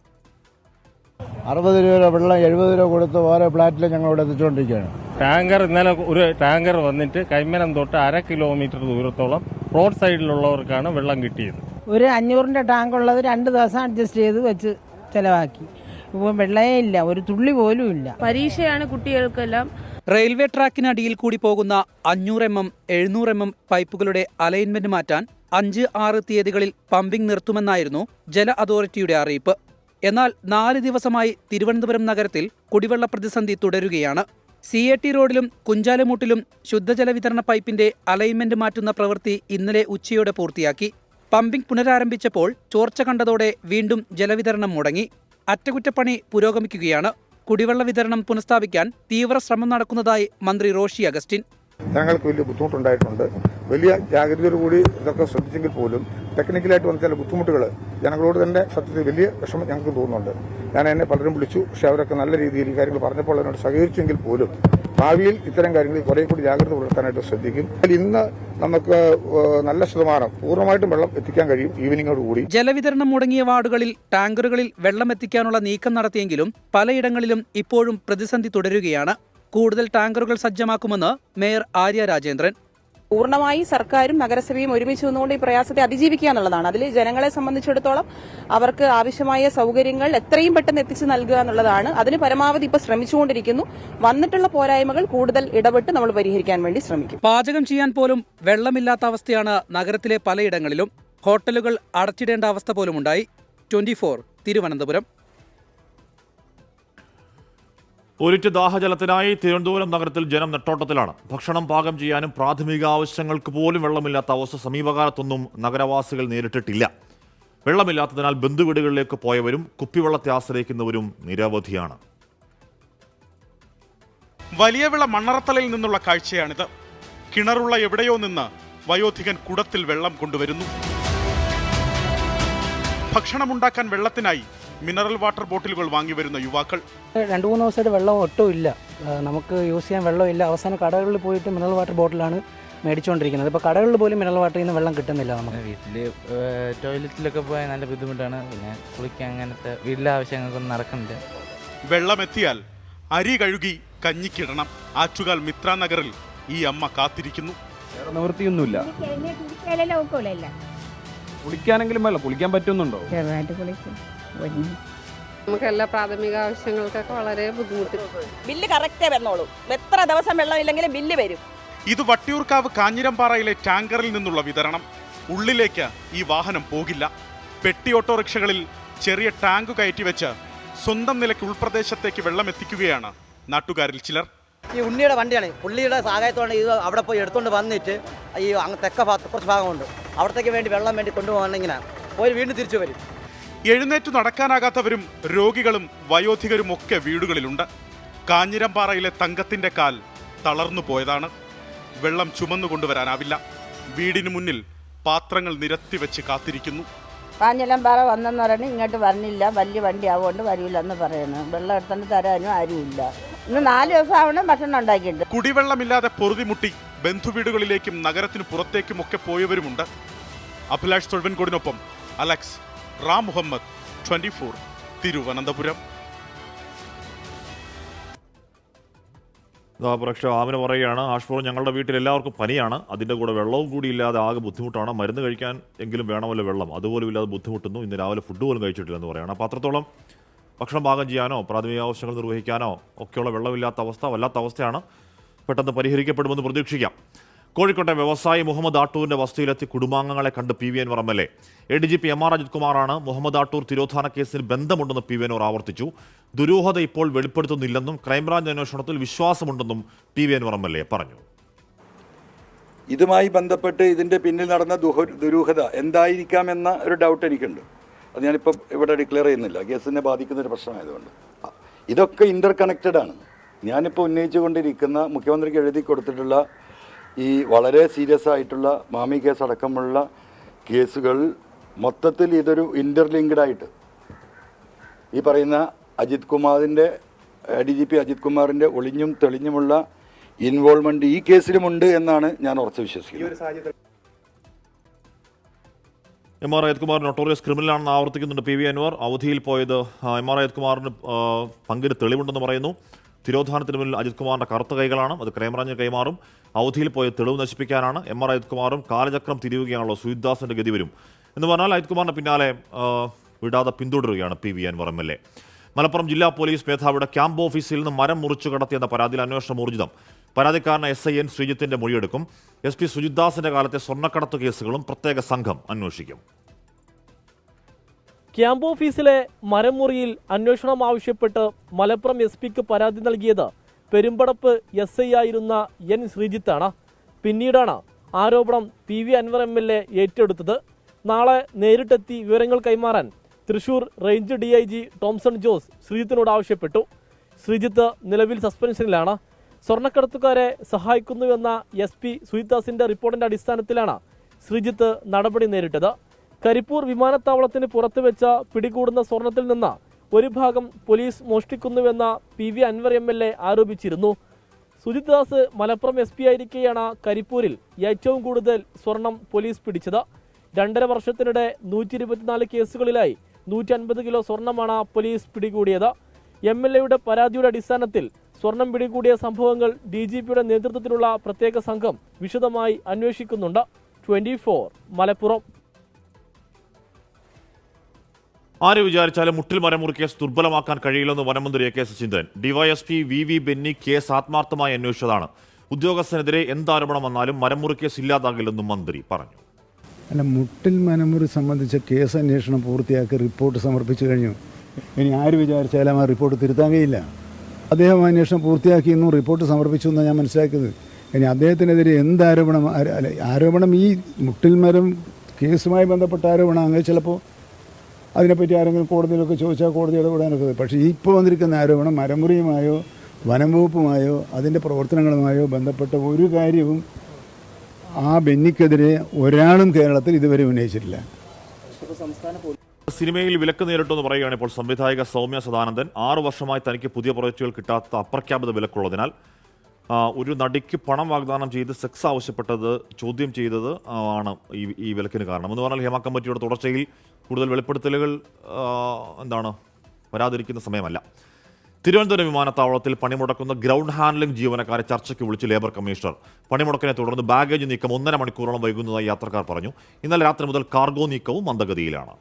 60 രൂപ വെള്ളം 70 രൂപ കൊടുത്ത് ഓരോ ഫ്ലാറ്റിലും ഞങ്ങൾ ഇവിടെ എത്തിച്ചുകൊണ്ടിരിക്കുകയാണ്.
ടാങ്കർ ഇന്നലെ ഒരു ടാങ്കർ വന്നിട്ട് കൈമനം തൊട്ട് 1/2 കിലോമീറ്റർ ദൂരത്തോളം റോഡ് സൈഡിലുള്ളവർക്കാണ് വെള്ളം കിട്ടിയത്.
ഒരു 500-ന്റെ ടാങ്ക് ഉള്ളത് 2 ദിവസം അഡ്ജസ്റ്റ് ചെയ്ത് വെച്ച് ചെലവാക്കി. ഇപ്പോൾ വെള്ളമേ ഇല്ല, ഒരു തുള്ളി പോലും ഇല്ല.
പരീക്ഷയാണ് കുട്ടികൾക്കെല്ലാം.
റെയിൽവേ ട്രാക്കിനടിയിൽ കൂടി പോകുന്ന 500 mm 700 mm പൈപ്പുകളുടെ അലൈൻമെന്റ് മാറ്റാൻ 5-6 തീയതികളിൽ പമ്പിംഗ് നിർത്തുമെന്നായിരുന്നു ജല അതോറിറ്റിയുടെ അറിയിപ്പ്. എന്നാൽ 4 ദിവസമായി തിരുവനന്തപുരം നഗരത്തിൽ കുടിവെള്ള പ്രതിസന്ധി തുടരുകയാണ്. CAT റോഡിലും കുഞ്ചാലമൂട്ടിലും ശുദ്ധജല വിതരണ പൈപ്പിന്റെ അലൈൻമെന്റ് മാറ്റുന്ന പ്രവൃത്തി ഇന്നലെ ഉച്ചയോടെ പൂർത്തിയാക്കി. പമ്പിംഗ് പുനരാരംഭിച്ചപ്പോൾ ചോർച്ച കണ്ടതോടെ വീണ്ടും ജലവിതരണം മുടങ്ങി. അറ്റകുറ്റപ്പണി പുരോഗമിക്കുകയാണ്. കുടിവെള്ള വിതരണം പുനഃസ്ഥാപിക്കാൻ തീവ്ര ശ്രമം നടക്കുന്നതായി മന്ത്രി റോഷി അഗസ്റ്റിൻ.
ഞങ്ങൾക്ക് വലിയ ബുദ്ധിമുട്ടുണ്ടായിട്ടുണ്ട്. വലിയ ജാഗ്രതയോടുകൂടി ഇതൊക്കെ ശ്രദ്ധിച്ചെങ്കിൽ പോലും ടെക്നിക്കലായിട്ട് വന്ന ചില ബുദ്ധിമുട്ടുകൾ ജനങ്ങളോട് തന്നെ സത്യത്തിൽ വലിയ വിഷമം ഞങ്ങൾക്ക് തോന്നുന്നുണ്ട്. എന്നെ പലരും വിളിച്ചു, പക്ഷെ അവരൊക്കെ നല്ല രീതിയിൽ ഈ കാര്യങ്ങൾ പറഞ്ഞപ്പോൾ അതിനോട് സഹകരിച്ചെങ്കിൽ പോലും ഭാവിയിൽ ഇത്തരം കാര്യങ്ങളിൽ കുറെ കൂടി ജാഗ്രത പുലർത്താനായിട്ട് ശ്രദ്ധിക്കും. ഇന്ന് നമുക്ക് നല്ല ശതമാനം പൂർണ്ണമായിട്ടും വെള്ളം എത്തിക്കാൻ കഴിയും ഈവനിങ്ങോടുകൂടി.
ജലവിതരണം മുടങ്ങിയ വാർഡുകളിൽ ടാങ്കറുകളിൽ വെള്ളം എത്തിക്കാനുള്ള നീക്കം നടത്തിയെങ്കിലും പലയിടങ്ങളിലും ഇപ്പോഴും പ്രതിസന്ധി തുടരുകയാണ്. കൂടുതൽ ടാങ്കറുകൾ സജ്ജമാക്കുമെന്ന് മേയർ ആര്യ രാജേന്ദ്രൻ.
പൂർണ്ണമായി സർക്കാരും നഗരസഭയും ഒരുമിച്ച് നിന്നുകൊണ്ട് ഈ പ്രയാസത്തെ അതിജീവിക്കുക എന്നുള്ളതാണ്. അതിൽ ജനങ്ങളെ സംബന്ധിച്ചിടത്തോളം അവർക്ക് ആവശ്യമായ സൗകര്യങ്ങൾ എത്രയും പെട്ടെന്ന് എത്തിച്ചു നൽകുക എന്നുള്ളതാണ്. അതിന് പരമാവധി ഇപ്പോൾ ശ്രമിച്ചുകൊണ്ടിരിക്കുന്നു. വന്നിട്ടുള്ള പോരായ്മകൾ കൂടുതൽ ഇടപെട്ട് നമ്മൾ പരിഹരിക്കാൻ വേണ്ടി ശ്രമിക്കും.
പാചകം ചെയ്യാൻ പോലും വെള്ളമില്ലാത്ത അവസ്ഥയാണ് നഗരത്തിലെ പലയിടങ്ങളിലും. ഹോട്ടലുകൾ അടച്ചിടേണ്ട അവസ്ഥ പോലുമുണ്ടായി. 24 തിരുവനന്തപുരം.
ഒരിറ്റ് ദാഹജലത്തിനായി തിരുവനന്തപുരം നഗരത്തിൽ ജനം നെട്ടോട്ടത്തിലാണ്. ഭക്ഷണം പാകം ചെയ്യാനും പ്രാഥമിക ആവശ്യങ്ങൾക്ക് പോലും വെള്ളമില്ലാത്ത അവസ്ഥ സമീപകാലത്തൊന്നും നഗരവാസികൾ നേരിട്ടിട്ടില്ല. വെള്ളമില്ലാത്തതിനാൽ ബന്ധുവീടുകളിലേക്ക് പോയവരും കുപ്പിവെള്ളത്തെ ആശ്രയിക്കുന്നവരും നിരവധിയാണ്.
വലിയവിള മണ്ണറത്തലയിൽ നിന്നുള്ള കാഴ്ചയാണിത്. കിണറുള്ള എവിടെയോ നിന്ന് വയോധികൻ കുടത്തിൽ വെള്ളം കൊണ്ടുവരുന്നു. ഭക്ഷണമുണ്ടാക്കാൻ വെള്ളത്തിനായി മിനറൽ വാട്ടർ ബോട്ടിലുകൾ വാങ്ങി വരുന്ന യുവാക്കൾ.
2-3 ദിവസമായിട്ട് വെള്ളം ഒട്ടും ഇല്ല. നമുക്ക് യൂസ് ചെയ്യാൻ വെള്ളമില്ല. അവസാനം കടകളിൽ പോയിട്ട് മിനറൽ വാട്ടർ ബോട്ടിലാണ് മേടിച്ചുകൊണ്ടിരിക്കുന്നത്. ഇപ്പോൾ കടകളിൽ പോലും മിനറൽ വാട്ടറിൽ നിന്ന് വെള്ളം കിട്ടുന്നില്ല. നമുക്ക്
വീട്ടിൽ ടോയ്ലറ്റിലൊക്കെ പോയാൽ നല്ല ബുദ്ധിമുട്ടാണ്. പിന്നെ കുളിക്കാൻ അങ്ങനത്തെ വീട്ടിലെ ആവശ്യങ്ങൾക്കൊന്നും നടക്കുന്നില്ല.
വെള്ളമെത്തിയാൽ അരി കഴുകി കഞ്ഞിക്കിടണം. ആറ്റുകാൽ മിത്ര നഗറിൽ ഈ അമ്മ കാത്തിരിക്കുന്നു.
നിവൃത്തിയൊന്നുമില്ല. കുളിക്കാനെങ്കിലും വെള്ളം കുളിക്കാൻ പറ്റുന്നുണ്ടോ?
നമുക്ക് എല്ലാ പ്രാഥമിക ആവശ്യങ്ങൾക്കൊക്കെ വളരെ ബുദ്ധിമുട്ട്.
ബില്ല് കറക്റ്റേ വന്നോളൂ. എത്ര ദിവസം വെള്ളം ഇല്ലെങ്കിലും ബില്ല് വരും.
ഇത് വട്ടിയൂർക്കാവ് കാഞ്ഞിരംപാറയിലെ ടാങ്കറിൽ നിന്നുള്ള വിതരണം. ഉള്ളിലേക്ക് ഈ വാഹനം പോകില്ല. പെട്ടി ഓട്ടോറിക്ഷകളിൽ ചെറിയ ടാങ്ക് കയറ്റിവെച്ച് സ്വന്തം നിലയ്ക്ക് ഉൾപ്രദേശത്തേക്ക് വെള്ളം എത്തിക്കുകയാണ് നാട്ടുകാരിൽ ചിലർ.
ഈ ഉണ്ണിയുടെ വണ്ടിയാണ്. പുള്ളിയുടെ സഹായത്തോടെ ഇത് അവിടെ പോയി എടുത്തുകൊണ്ട് വന്നിട്ട് ഈ തെക്ക ഭാഗത്ത് കുറച്ച് ഭാഗമുണ്ട്, അവിടത്തേക്ക് വേണ്ടി വെള്ളം വേണ്ടി കൊണ്ടുപോകണം. ഇങ്ങനെ പോയി വീണ്ടും തിരിച്ചു വരും.
എഴുന്നേറ്റു നടക്കാനാകാത്തവരും രോഗികളും വയോധികരും ഒക്കെ വീടുകളിലുണ്ട്. കാഞ്ഞിരംപാറയിലെ തങ്കത്തിന്റെ കാൽ തളർന്നു പോയതാണ്. വെള്ളം ചുമന്നു കൊണ്ടുവരാനാവില്ല. വീടിന് മുന്നിൽ പാത്രങ്ങൾ നിരത്തിവെച്ച് കാത്തിരിക്കുന്നു.
കാഞ്ഞിരംപാറ വന്നെന്ന് പറഞ്ഞാൽ ഇങ്ങോട്ട് വരണില്ല, വലിയ വണ്ടി ആവുകൊണ്ട് വരില്ല എന്ന് പറയുന്നു. വെള്ളം എടുത്തോണ്ട് തരാനും ആരുമില്ല. ഇന്ന് 4 ദിവസം ആവണം ഭക്ഷണം ഉണ്ടാക്കിയിട്ട്.
കുടിവെള്ളമില്ലാതെ പൊറുതിമുട്ടി ബന്ധുവീടുകളിലേക്കും നഗരത്തിനു പുറത്തേക്കുമൊക്കെ പോയവരുമുണ്ട്. അഭിലാഷ് തൊഴുവൻകോടിനൊപ്പം അലക്സ് റാം മുഹമ്മദ്, 24 തിരുവനന്തപുരം.
പ്രേക്ഷക ആമിന പറയുകയാണ്, ആഷ്ഫോർ ഞങ്ങളുടെ വീട്ടിൽ എല്ലാവർക്കും പനിയാണ്, അതിൻ്റെ കൂടെ വെള്ളവും കൂടി ഇല്ലാതെ ആകെ ബുദ്ധിമുട്ടാണ്. മരുന്ന് കഴിക്കാൻ എങ്കിലും വേണമല്ലോ വെള്ളം, അതുപോലും ഇല്ലാതെ ബുദ്ധിമുട്ടുന്നു. ഇന്ന് രാവിലെ ഫുഡ് പോലും കഴിച്ചിട്ടില്ല എന്ന് പറയുകയാണ്. അപ്പോൾ അത്രത്തോളം ഭക്ഷണം പാകം ചെയ്യാനോ പ്രാഥമിക ആവശ്യങ്ങൾ നിർവഹിക്കാനോ ഒക്കെയുള്ള വെള്ളമില്ലാത്ത അവസ്ഥ വല്ലാത്ത അവസ്ഥയാണ്. പെട്ടെന്ന് പരിഹരിക്കപ്പെടുമെന്ന് പ്രതീക്ഷിക്കാം. കോഴിക്കോട്ടെ വ്യവസായി മുഹമ്മദ് ആട്ടൂരിന്റെ വസതിയിലെത്തി കുടുംബാംഗങ്ങളെ കണ്ട് P V Anvar M L A. ADGP MR Ajith കുമാറാണ് മുഹമ്മദ് ആട്ടൂർ തിരോധാന കേസിൽ ബന്ധമുണ്ടെന്ന് പി വി അൻവർ ആവർത്തിച്ചു. ദുരൂഹത ഇപ്പോൾ വെളിപ്പെടുത്തുന്നില്ലെന്നും ക്രൈംബ്രാഞ്ച് അന്വേഷണത്തിൽ വിശ്വാസമുണ്ടെന്നും പി വി അൻവർ MLA പറഞ്ഞു.
ഇതുമായി ബന്ധപ്പെട്ട് ഇതിൻ്റെ പിന്നിൽ നടന്ന ദുരൂഹത എന്തായിരിക്കാമെന്ന ഒരു ഡൗട്ട് എനിക്കുണ്ട്. അത് ഞാനിപ്പോൾ ഇവിടെ ഡിക്ലെയർ ചെയ്യുന്നില്ല, കേസിനെ ബാധിക്കുന്ന ഒരു പ്രശ്നമായതുകൊണ്ട്. ഇതൊക്കെ ഇൻ്റർ കണക്റ്റഡ് ആണ്. ഞാനിപ്പോൾ ഉന്നയിച്ചുകൊണ്ടിരിക്കുന്ന മുഖ്യമന്ത്രിക്ക് എഴുതി കൊടുത്തിട്ടുള്ള ഈ വളരെ സീരിയസ് ആയിട്ടുള്ള മാമി കേസ് അടക്കമുള്ള കേസുകൾ മൊത്തത്തിൽ ഇതൊരു ഇൻ്റർലിങ്ക്ഡ് ആയിട്ട് ഈ പറയുന്ന അജിത് കുമാറിൻ്റെ ADGP അജിത് കുമാറിൻ്റെ ഒളിഞ്ഞും തെളിഞ്ഞുമുള്ള ഇൻവോൾവ്മെൻറ്റ് ഈ കേസിലുമുണ്ട് എന്നാണ് ഞാൻ ഉറച്ചു വിശ്വസിക്കുന്നത്.
MR അജിത് കുമാർ നൊട്ടോറിയസ് ക്രിമിനലാണെന്ന് ആവർത്തിക്കുന്നുണ്ട് പി വി അൻവർ. അവധിയിൽ പോയത് MR അജിത് കുമാറിന് പങ്കിന് തെളിവുണ്ടെന്ന് പറയുന്നു. തിരോധാനത്തിന് മുന്നിൽ അജിത് കുമാറിന്റെ കറുത്ത കൈകളാണ്, അത് ക്രൈംബ്രാഞ്ചിന് കൈമാറും. അവധിയിൽ പോയ തെളിവ് നശിപ്പിക്കാനാണ് MR അജിത് കുമാറും കാലചക്രം തിരിയുകയാണല്ലോ, സുജിത്ദാസിന്റെ ഗതി വരും എന്ന് പറഞ്ഞാൽ അജിത് കുമാറിന്റെ പിന്നാലെ വിടാതെ പിന്തുടരുകയാണ് P V Anvar MLA. Malappuram ജില്ലാ പോലീസ് മേധാവിയുടെ ക്യാമ്പ് ഓഫീസിൽ നിന്ന് മരം മുറിച്ചു കടത്തിയെന്ന പരാതിയിൽ അന്വേഷണം ഊർജിതം. പരാതിക്കാരന് SIN ശ്രീജിത്തിന്റെ മൊഴിയെടുക്കും. SP സുജിത്ദാസിന്റെ കാലത്തെ സ്വർണ്ണക്കടത്ത് കേസുകളും പ്രത്യേക സംഘം അന്വേഷിക്കും.
ക്യാമ്പ് ഓഫീസിലെ മരം മുറിയിൽ അന്വേഷണം ആവശ്യപ്പെട്ട് മലപ്പുറം SPക്ക് പരാതി നൽകിയത് പെരുമ്പടപ്പ് SI ആയിരുന്ന N ശ്രീജിത്താണ്. പിന്നീടാണ് ആരോപണം പി വി അൻവർ MLA ഏറ്റെടുത്തത്. നാളെ നേരിട്ടെത്തി വിവരങ്ങൾ കൈമാറാൻ തൃശൂർ റേഞ്ച് DIG ടോംസൺ ജോസ് ശ്രീജിത്തിനോട് ആവശ്യപ്പെട്ടു. ശ്രീജിത്ത് നിലവിൽ സസ്പെൻഷനിലാണ്. സ്വർണ്ണക്കടത്തുകാരെ സഹായിക്കുന്നുവെന്ന SP സുജിത്ദാസിന്റെ റിപ്പോർട്ടിന്റെ അടിസ്ഥാനത്തിലാണ് ശ്രീജിത്ത് നടപടി നേരിട്ടത്. കരിപ്പൂർ വിമാനത്താവളത്തിന് പുറത്ത് വെച്ച പിടികൂടുന്ന സ്വർണത്തിൽ നിന്ന് ഒരു ഭാഗം പോലീസ് മോഷ്ടിക്കുന്നുവെന്ന പി വി അൻവർ MLA ആരോപിച്ചിരുന്നു. സുജിത്ദാസ് മലപ്പുറം SP ആയിരിക്കെയാണ് കരിപ്പൂരിൽ ഏറ്റവും കൂടുതൽ സ്വർണം പോലീസ് പിടിച്ചത്. 2.5 വർഷത്തിനിടെ 124 കേസുകളിലായി 150 കിലോ സ്വർണമാണ് പോലീസ് പിടികൂടിയത്. MLAയുടെ പരാതിയുടെ അടിസ്ഥാനത്തിൽ സ്വർണം പിടികൂടിയ സംഭവങ്ങൾ DGPയുടെ നേതൃത്വത്തിലുള്ള പ്രത്യേക സംഘം വിശദമായി അന്വേഷിക്കുന്നുണ്ട്. 24 മലപ്പുറം.
ആര് വിചാരിച്ചാലും മുട്ടിൽ മരമുറി കേസ് ദുർബലമാക്കാൻ കഴിയില്ലെന്ന് വനമന്ത്രി AK Saseendran. DYSP VV Benny case ആത്മാർത്ഥമായി അന്വേഷിച്ചതാണ്. ഉദ്യോഗസ്ഥനെതിരെ എന്താരോപണം വന്നാലും മരമുറി കേസ് ഇല്ലാതാകില്ലെന്നും മന്ത്രി പറഞ്ഞു.
അല്ല, മുട്ടിൽ മരമുറി സംബന്ധിച്ച കേസ് അന്വേഷണം പൂർത്തിയാക്കി റിപ്പോർട്ട് സമർപ്പിച്ചു കഴിഞ്ഞു. ഇനി ആര് വിചാരിച്ചാലും ആ റിപ്പോർട്ട് തിരുത്താൻ കഴിയില്ല. അദ്ദേഹം അന്വേഷണം പൂർത്തിയാക്കിയെന്നും റിപ്പോർട്ട് സമർപ്പിച്ചു എന്നാണ് ഞാൻ മനസ്സിലാക്കിയത്. ഇനി അദ്ദേഹത്തിനെതിരെ എന്താരോപണം, ആരോപണം ഈ മുട്ടിൽ മരം കേസുമായി ബന്ധപ്പെട്ട ആരോപണം അങ്ങനെ ചിലപ്പോൾ അതിനെപ്പറ്റി ആരെങ്കിലും കോടതിയിലൊക്കെ ചോദിച്ചാൽ കോടതി ഇടപെടാനൊക്കെ. പക്ഷേ ഇപ്പോൾ വന്നിരിക്കുന്ന ആരോപണം മരമുറിയുമായോ വനം വകുപ്പുമായോ അതിൻ്റെ പ്രവർത്തനങ്ങളുമായോ ബന്ധപ്പെട്ട ഒരു കാര്യവും ആ ബെന്നിക്കെതിരെ ഒരാളും കേരളത്തിൽ ഇതുവരെ ഉന്നയിച്ചിട്ടില്ല.
സിനിമയിൽ വിലക്ക് നേരിട്ടെന്ന് പറയുകയാണ് ഇപ്പോൾ സംവിധായിക സൗമ്യ സദാനന്ദൻ. 6 വർഷമായി തനിക്ക് പുതിയ പ്രൊജക്റ്റുകൾ കിട്ടാത്ത അപ്രഖ്യാപിത വിലക്കുള്ളതിനാൽ ഒരു നടിക്ക് പണം വാഗ്ദാനം ചെയ്ത് സെക്സ് ആവശ്യപ്പെട്ടത് ചോദ്യം ചെയ്തത് ആണ് ഈ വിലക്കിന് കാരണം എന്ന് പറഞ്ഞാൽ ഹേമ കമ്മിറ്റിയുടെ തുടർച്ചയിൽ കൂടുതൽ വെളിപ്പെടുത്തലുകൾ വരാതിരിക്കുന്ന സമയമല്ല. തിരുവനന്തപുരം വിമാനത്താവളത്തിൽ പണിമുടക്കുന്ന ഗ്രൗണ്ട് ഹാൻഡ്ലിംഗ് ജീവനക്കാരെ ചർച്ചയ്ക്ക് വിളിച്ച് ലേബർ കമ്മീഷണർ. പണിമുടക്കിനെ തുടർന്ന് ബാഗേജ് നീക്കം 1.5 മണിക്കൂറോളം വൈകുന്നതായി യാത്രക്കാർ പറഞ്ഞു. ഇന്നലെ രാത്രി മുതൽ കാർഗോ നീക്കവും മന്ദഗതിയിലാണ്.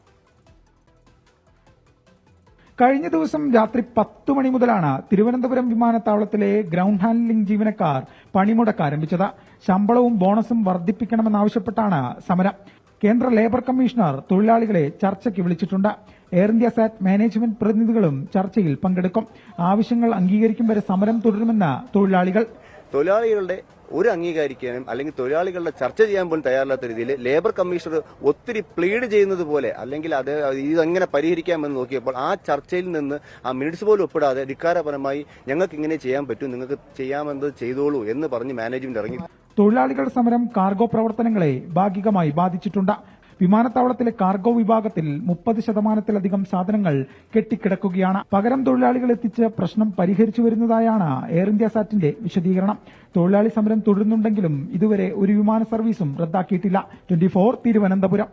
കഴിഞ്ഞ ദിവസം രാത്രി 10 മണി മുതലാണ് തിരുവനന്തപുരം വിമാനത്താവളത്തിലെ ഗ്രൗണ്ട് ഹാൻഡ്ലിംഗ് ജീവനക്കാർ പണിമുടക്ക് ആരംഭിച്ചത്. ശമ്പളവും ബോണസും വർദ്ധിപ്പിക്കണമെന്നാവശ്യപ്പെട്ടാണ് സമരം. കേന്ദ്ര ലേബർ കമ്മീഷണർ തൊഴിലാളികളെ ചർച്ചയ്ക്ക് വിളിച്ചിട്ടുണ്ട്. എയർ ഇന്ത്യ സാറ്റ് മാനേജ്മെന്റ് പ്രതിനിധികളും ചർച്ചയിൽ പങ്കെടുക്കും. ആവശ്യങ്ങൾ അംഗീകരിക്കും വരെ സമരം തുടരുമെന്ന്
തൊഴിലാളികളുടെ ഒരു അംഗീകരിക്കാനും അല്ലെങ്കിൽ തൊഴിലാളികളുടെ ചർച്ച ചെയ്യാൻ പോലും തയ്യാറില്ലാത്ത രീതിയിൽ ലേബർ കമ്മീഷണർ ഒത്തിരി പ്ലീഡ് ചെയ്യുന്നത് പോലെ അല്ലെങ്കിൽ അത് ഇതെങ്ങനെ പരിഹരിക്കാമെന്ന് നോക്കിയപ്പോൾ ആ ചർച്ചയിൽ നിന്ന് ആ മിനിറ്റ്സ് പോലും ഒപ്പിടാതെ ധിക്കാരപരമായി ഞങ്ങൾക്ക് ഇങ്ങനെ ചെയ്യാൻ പറ്റും, നിങ്ങൾക്ക് ചെയ്യാമെന്നത് ചെയ്തോളൂ എന്ന് പറഞ്ഞ് മാനേജ്മെന്റ് ഇറങ്ങി.
തൊഴിലാളികളുടെ സമരം കാർഗോ പ്രവർത്തനങ്ങളെ ഭാഗികമായി ബാധിച്ചിട്ടുണ്ട്. വിമാനത്താവളത്തിലെ കാർഗോ വിഭാഗത്തിൽ 30% സാധനങ്ങൾ കെട്ടിക്കിടക്കുകയാണ്. പകരം തൊഴിലാളികൾ എത്തിച്ച് പ്രശ്നം പരിഹരിച്ചു വരുന്നതായാണ് എയർ ഇന്ത്യ സാറ്റിന്റെ വിശദീകരണം. തൊഴിലാളി സമരം തുടരുന്നുണ്ടെങ്കിലും ഇതുവരെ ഒരു വിമാന സർവീസും റദ്ദാക്കിയിട്ടില്ല. 24 തിരുവനന്തപുരം.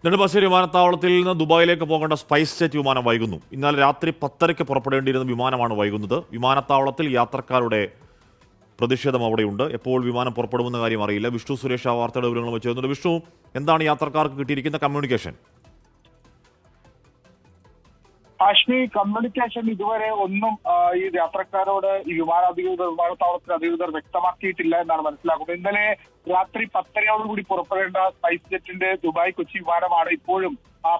നെടുമ്പാശ്ശേരി വിമാനത്താവളത്തിൽ നിന്ന് ദുബായിലേക്ക് പോകേണ്ട സ്പൈസ് ജെറ്റ് വിമാനം വൈകുന്നു. ഇന്നലെ രാത്രി 10:30 പുറപ്പെടേണ്ടിയിരുന്ന വിമാനമാണ് വൈകുന്നത്. വിമാനത്താവളത്തിൽ യാത്രക്കാരുടെ പ്രതിഷേധം അവിടെയുണ്ട്. എപ്പോൾ വിമാനം പുറപ്പെടുമെന്ന കാര്യം അറിയില്ല. വിഷ്ണു സുരേഷ് ആ വാർത്തയുടെ വിവരങ്ങൾ വെച്ച് തരുന്നുണ്ട്. വിഷ്ണു, എന്താണ് യാത്രക്കാർക്ക് കിട്ടിയിരിക്കുന്ന കമ്മ്യൂണിക്കേഷൻ?
ഹാഷ്മി, കമ്മ്യൂണിക്കേഷൻ ഇതുവരെ ഒന്നും ഈ യാത്രക്കാരോട് ഈ വിമാനത്താവളത്തിലെ അധികൃതർ വ്യക്തമാക്കിയിട്ടില്ല എന്നാണ് മനസ്സിലാക്കുന്നത്. ഇന്നലെ രാത്രി 10:30 പുറപ്പെടേണ്ട സ്പൈസ് ജെറ്റിന്റെ ദുബായ് കൊച്ചി വിമാനമാണ് ഇപ്പോഴും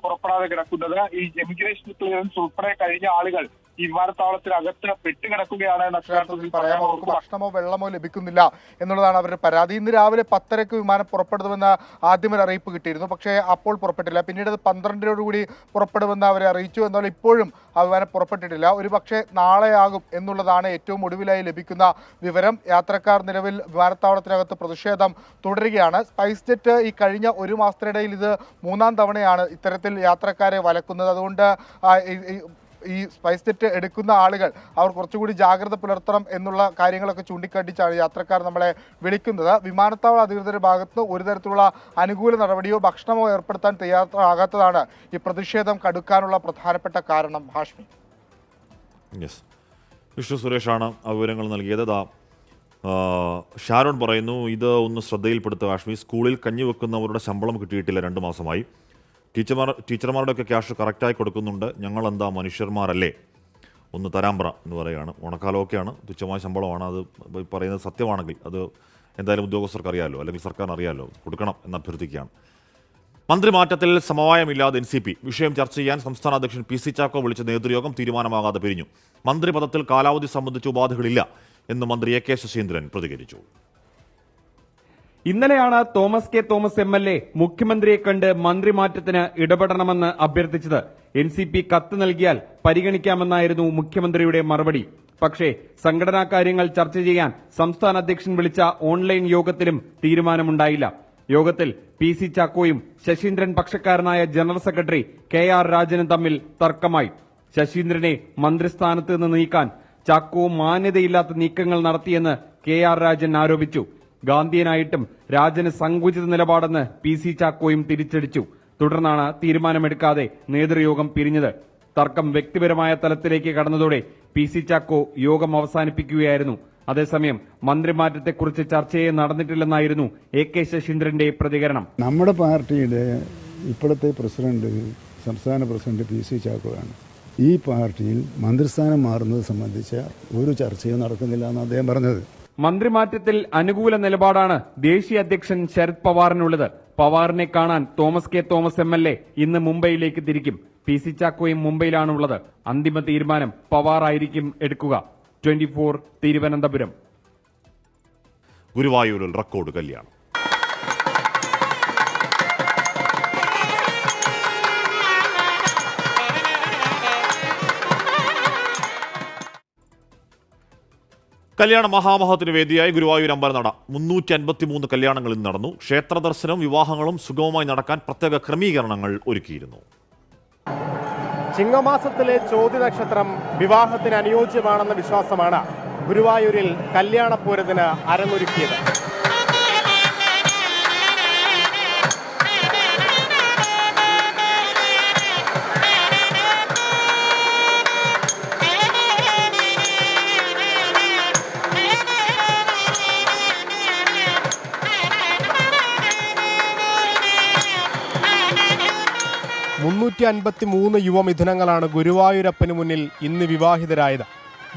പുറപ്പെടാതെ കിടക്കുന്നത്. ഈ എമിഗ്രേഷൻ ക്ലിയറൻസ് ഉൾപ്പെടെ കഴിഞ്ഞ ആളുകൾ ഈ വിമാനത്താവളത്തിനകത്ത് പെട്ടുകിടക്കുകയാണ് എന്ന് പറയാം. അവർക്ക് ഭക്ഷണമോ വെള്ളമോ ലഭിക്കുന്നില്ല എന്നുള്ളതാണ് അവരുടെ പരാതി. ഇന്ന് രാവിലെ 10:30 വിമാനം പുറപ്പെടുമെന്ന് ആദ്യം ഒരു അറിയിപ്പ് കിട്ടിയിരുന്നു. പക്ഷേ അപ്പോൾ പുറപ്പെട്ടില്ല. പിന്നീട് 12:00 പുറപ്പെടുമെന്ന് അവരെ അറിയിച്ചു. എന്നാൽ ഇപ്പോഴും ആ വിമാനം പുറപ്പെട്ടിട്ടില്ല. ഒരുപക്ഷെ നാളെയാകും എന്നുള്ളതാണ് ഏറ്റവും ഒടുവിലായി ലഭിക്കുന്ന വിവരം. യാത്രക്കാർ നിലവിൽ വിമാനത്താവളത്തിനകത്ത് പ്രതിഷേധം തുടരുകയാണ്. സ്പൈസ് ജെറ്റ് ഈ കഴിഞ്ഞ ഒരു മാസത്തിനിടയിൽ ഇത് 3-ാം തവണയാണ് ഇത്തരത്തിൽ യാത്രക്കാരെ വലക്കുന്നത്. അതുകൊണ്ട് ഈ സ്പൈസ് ജെറ്റ് എടുക്കുന്ന ആളുകൾ അവർ കുറച്ചുകൂടി ജാഗ്രത പുലർത്തണം എന്നുള്ള കാര്യങ്ങളൊക്കെ ചൂണ്ടിക്കാട്ടിച്ചാണ് യാത്രക്കാർ നമ്മളെ വിളിക്കുന്നത്. വിമാനത്താവള അധികൃതരുടെ ഭാഗത്ത് ഒരു തരത്തിലുള്ള അനുകൂല നടപടിയോ ഭക്ഷണമോ ഏർപ്പെടുത്താൻ തയ്യാറാകാത്തതാണ് ഈ പ്രതിഷേധം കടുക്കാനുള്ള പ്രധാനപ്പെട്ട കാരണം. ഹാഷ്മി.
വിഷ്ണു സുരേഷാണ് ആ വിവരങ്ങൾ നൽകിയത്. ഷാരോൺ പറയുന്നു, ഇത് ഒന്ന് ശ്രദ്ധയിൽപ്പെടുത്തുക ഹാഷ്മി. സ്കൂളിൽ കഞ്ഞി വെക്കുന്നവരുടെ ശമ്പളം കിട്ടിയിട്ടില്ല 2 മാസമായി. ടീച്ചർമാരുടെയൊക്കെ ക്യാഷ് കറക്റ്റായി കൊടുക്കുന്നുണ്ട്. ഞങ്ങളെന്താ മനുഷ്യന്മാരല്ലേ, ഒന്ന് തരാൻ പറ എന്ന് പറയുകയാണ്. ഓണക്കാലമൊക്കെയാണ്, തുച്ഛമായ ശമ്പളമാണ്. അത് പറയുന്നത് സത്യമാണെങ്കിൽ അത് എന്തായാലും ഉദ്യോഗസ്ഥർക്ക് അറിയാമല്ലോ, അല്ലെങ്കിൽ സർക്കാരിന് അറിയാമല്ലോ, കൊടുക്കണം എന്ന് അഭ്യർത്ഥിക്കുകയാണ്. മന്ത്രി മാറ്റത്തിൽ സമവായമില്ലാതെ NCP. വിഷയം ചർച്ച ചെയ്യാൻ സംസ്ഥാന അധ്യക്ഷൻ PC ചാക്കോ വിളിച്ച നേതൃയോഗം തീരുമാനമാകാതെ പിരിഞ്ഞു. മന്ത്രിപദത്തിൽ കാലാവധി സംബന്ധിച്ച് ഉപാധികളില്ല എന്ന് മന്ത്രി AK ശശീന്ദ്രൻ പ്രതികരിച്ചു.
ഇന്നലെയാണ് തോമസ് കെ തോമസ് MLA മുഖ്യമന്ത്രിയെ കണ്ട് മന്ത്രിമാറ്റത്തിന് ഇടപെടണമെന്ന് അഭ്യർത്ഥിച്ചത്. NCP കത്ത് നൽകിയാൽ പരിഗണിക്കാമെന്നായിരുന്നു മുഖ്യമന്ത്രിയുടെ മറുപടി. പക്ഷേ സംഘടനാ കാര്യങ്ങൾ ചർച്ച ചെയ്യാൻ സംസ്ഥാന അധ്യക്ഷൻ വിളിച്ച ഓൺലൈൻ യോഗത്തിലും തീരുമാനമുണ്ടായില്ല. യോഗത്തിൽ PC ചാക്കോയും ശശീന്ദ്രൻ പക്ഷക്കാരനായ ജനറൽ സെക്രട്ടറി KR രാജനും തമ്മിൽ തർക്കമായി. ശശീന്ദ്രനെ മന്ത്രിസ്ഥാനത്ത് നിന്ന് നീക്കാൻ ചാക്കോ മാന്യതയില്ലാത്ത നീക്കങ്ങൾ നടത്തിയെന്ന് KR രാജൻ ആരോപിച്ചു. ഗാന്ധിയനായിട്ടും രാജന് സങ്കുചിത നിലപാടെന്ന് PC ചാക്കോയും തിരിച്ചടിച്ചു. തുടർന്നാണ് തീരുമാനമെടുക്കാതെ നേതൃയോഗം പിരിഞ്ഞത്. തർക്കം വ്യക്തിപരമായ തലത്തിലേക്ക് കടന്നതോടെ PC ചാക്കോ യോഗം അവസാനിപ്പിക്കുകയായിരുന്നു. അതേസമയം മന്ത്രിമാറ്റത്തെക്കുറിച്ച് ചർച്ചയെ നടന്നിട്ടില്ലെന്നായിരുന്നു AK ശശീന്ദ്രന്റെ പ്രതികരണം.
നമ്മുടെ പാർട്ടിയുടെ ഇപ്പോഴത്തെ പ്രസിഡന്റ്, സംസ്ഥാന പ്രസിഡന്റ് PC ചാക്കോയാണ്. ഈ പാർട്ടിയിൽ മന്ത്രിസ്ഥാനം മാറുന്നത് സംബന്ധിച്ച ഒരു ചർച്ചയും നടക്കുന്നില്ല എന്ന് അദ്ദേഹം പറഞ്ഞത്.
മന്ത്രിമാറ്റത്തിൽ അനുകൂല നിലപാടാണ് ദേശീയ അധ്യക്ഷൻ ശരത് പവാറിനുള്ളത്. പവാറിനെ കാണാൻ തോമസ് കെ തോമസ് MLA ഇന്ന് മുംബൈയിലേക്ക് തിരിക്കും. PC ചാക്കോയും മുംബൈയിലാണുള്ളത്. അന്തിമ തീരുമാനം പവാർ ആയിരിക്കും എടുക്കുക. 24 തിരുവനന്തപുരം.
ഗുരുവായൂരിൽ റെക്കോർഡ് കല്യാണം. കല്യാണ മഹാമഹത്തിന് വേദിയായി ഗുരുവായൂർ അമ്പലനട. 353 കല്യാണങ്ങൾ ഇന്ന് നടന്നു. ക്ഷേത്ര ദർശനവും വിവാഹങ്ങളും സുഗമമായി നടക്കാൻ പ്രത്യേക ക്രമീകരണങ്ങൾ ഒരുക്കിയിരുന്നു.
ചിങ്ങമാസത്തിലെ ചോതി നക്ഷത്രം വിവാഹത്തിന് അനുയോജ്യമാണെന്ന വിശ്വാസമാണ് ഗുരുവായൂരിൽ കല്യാണപ്പൂരത്തിന് അരങ്ങൊരുക്കിയത്. യുവമിഥുനങ്ങളാണ് ഗുരുവായൂരപ്പന് മുന്നിൽ ഇന്ന് വിവാഹിതരായത്.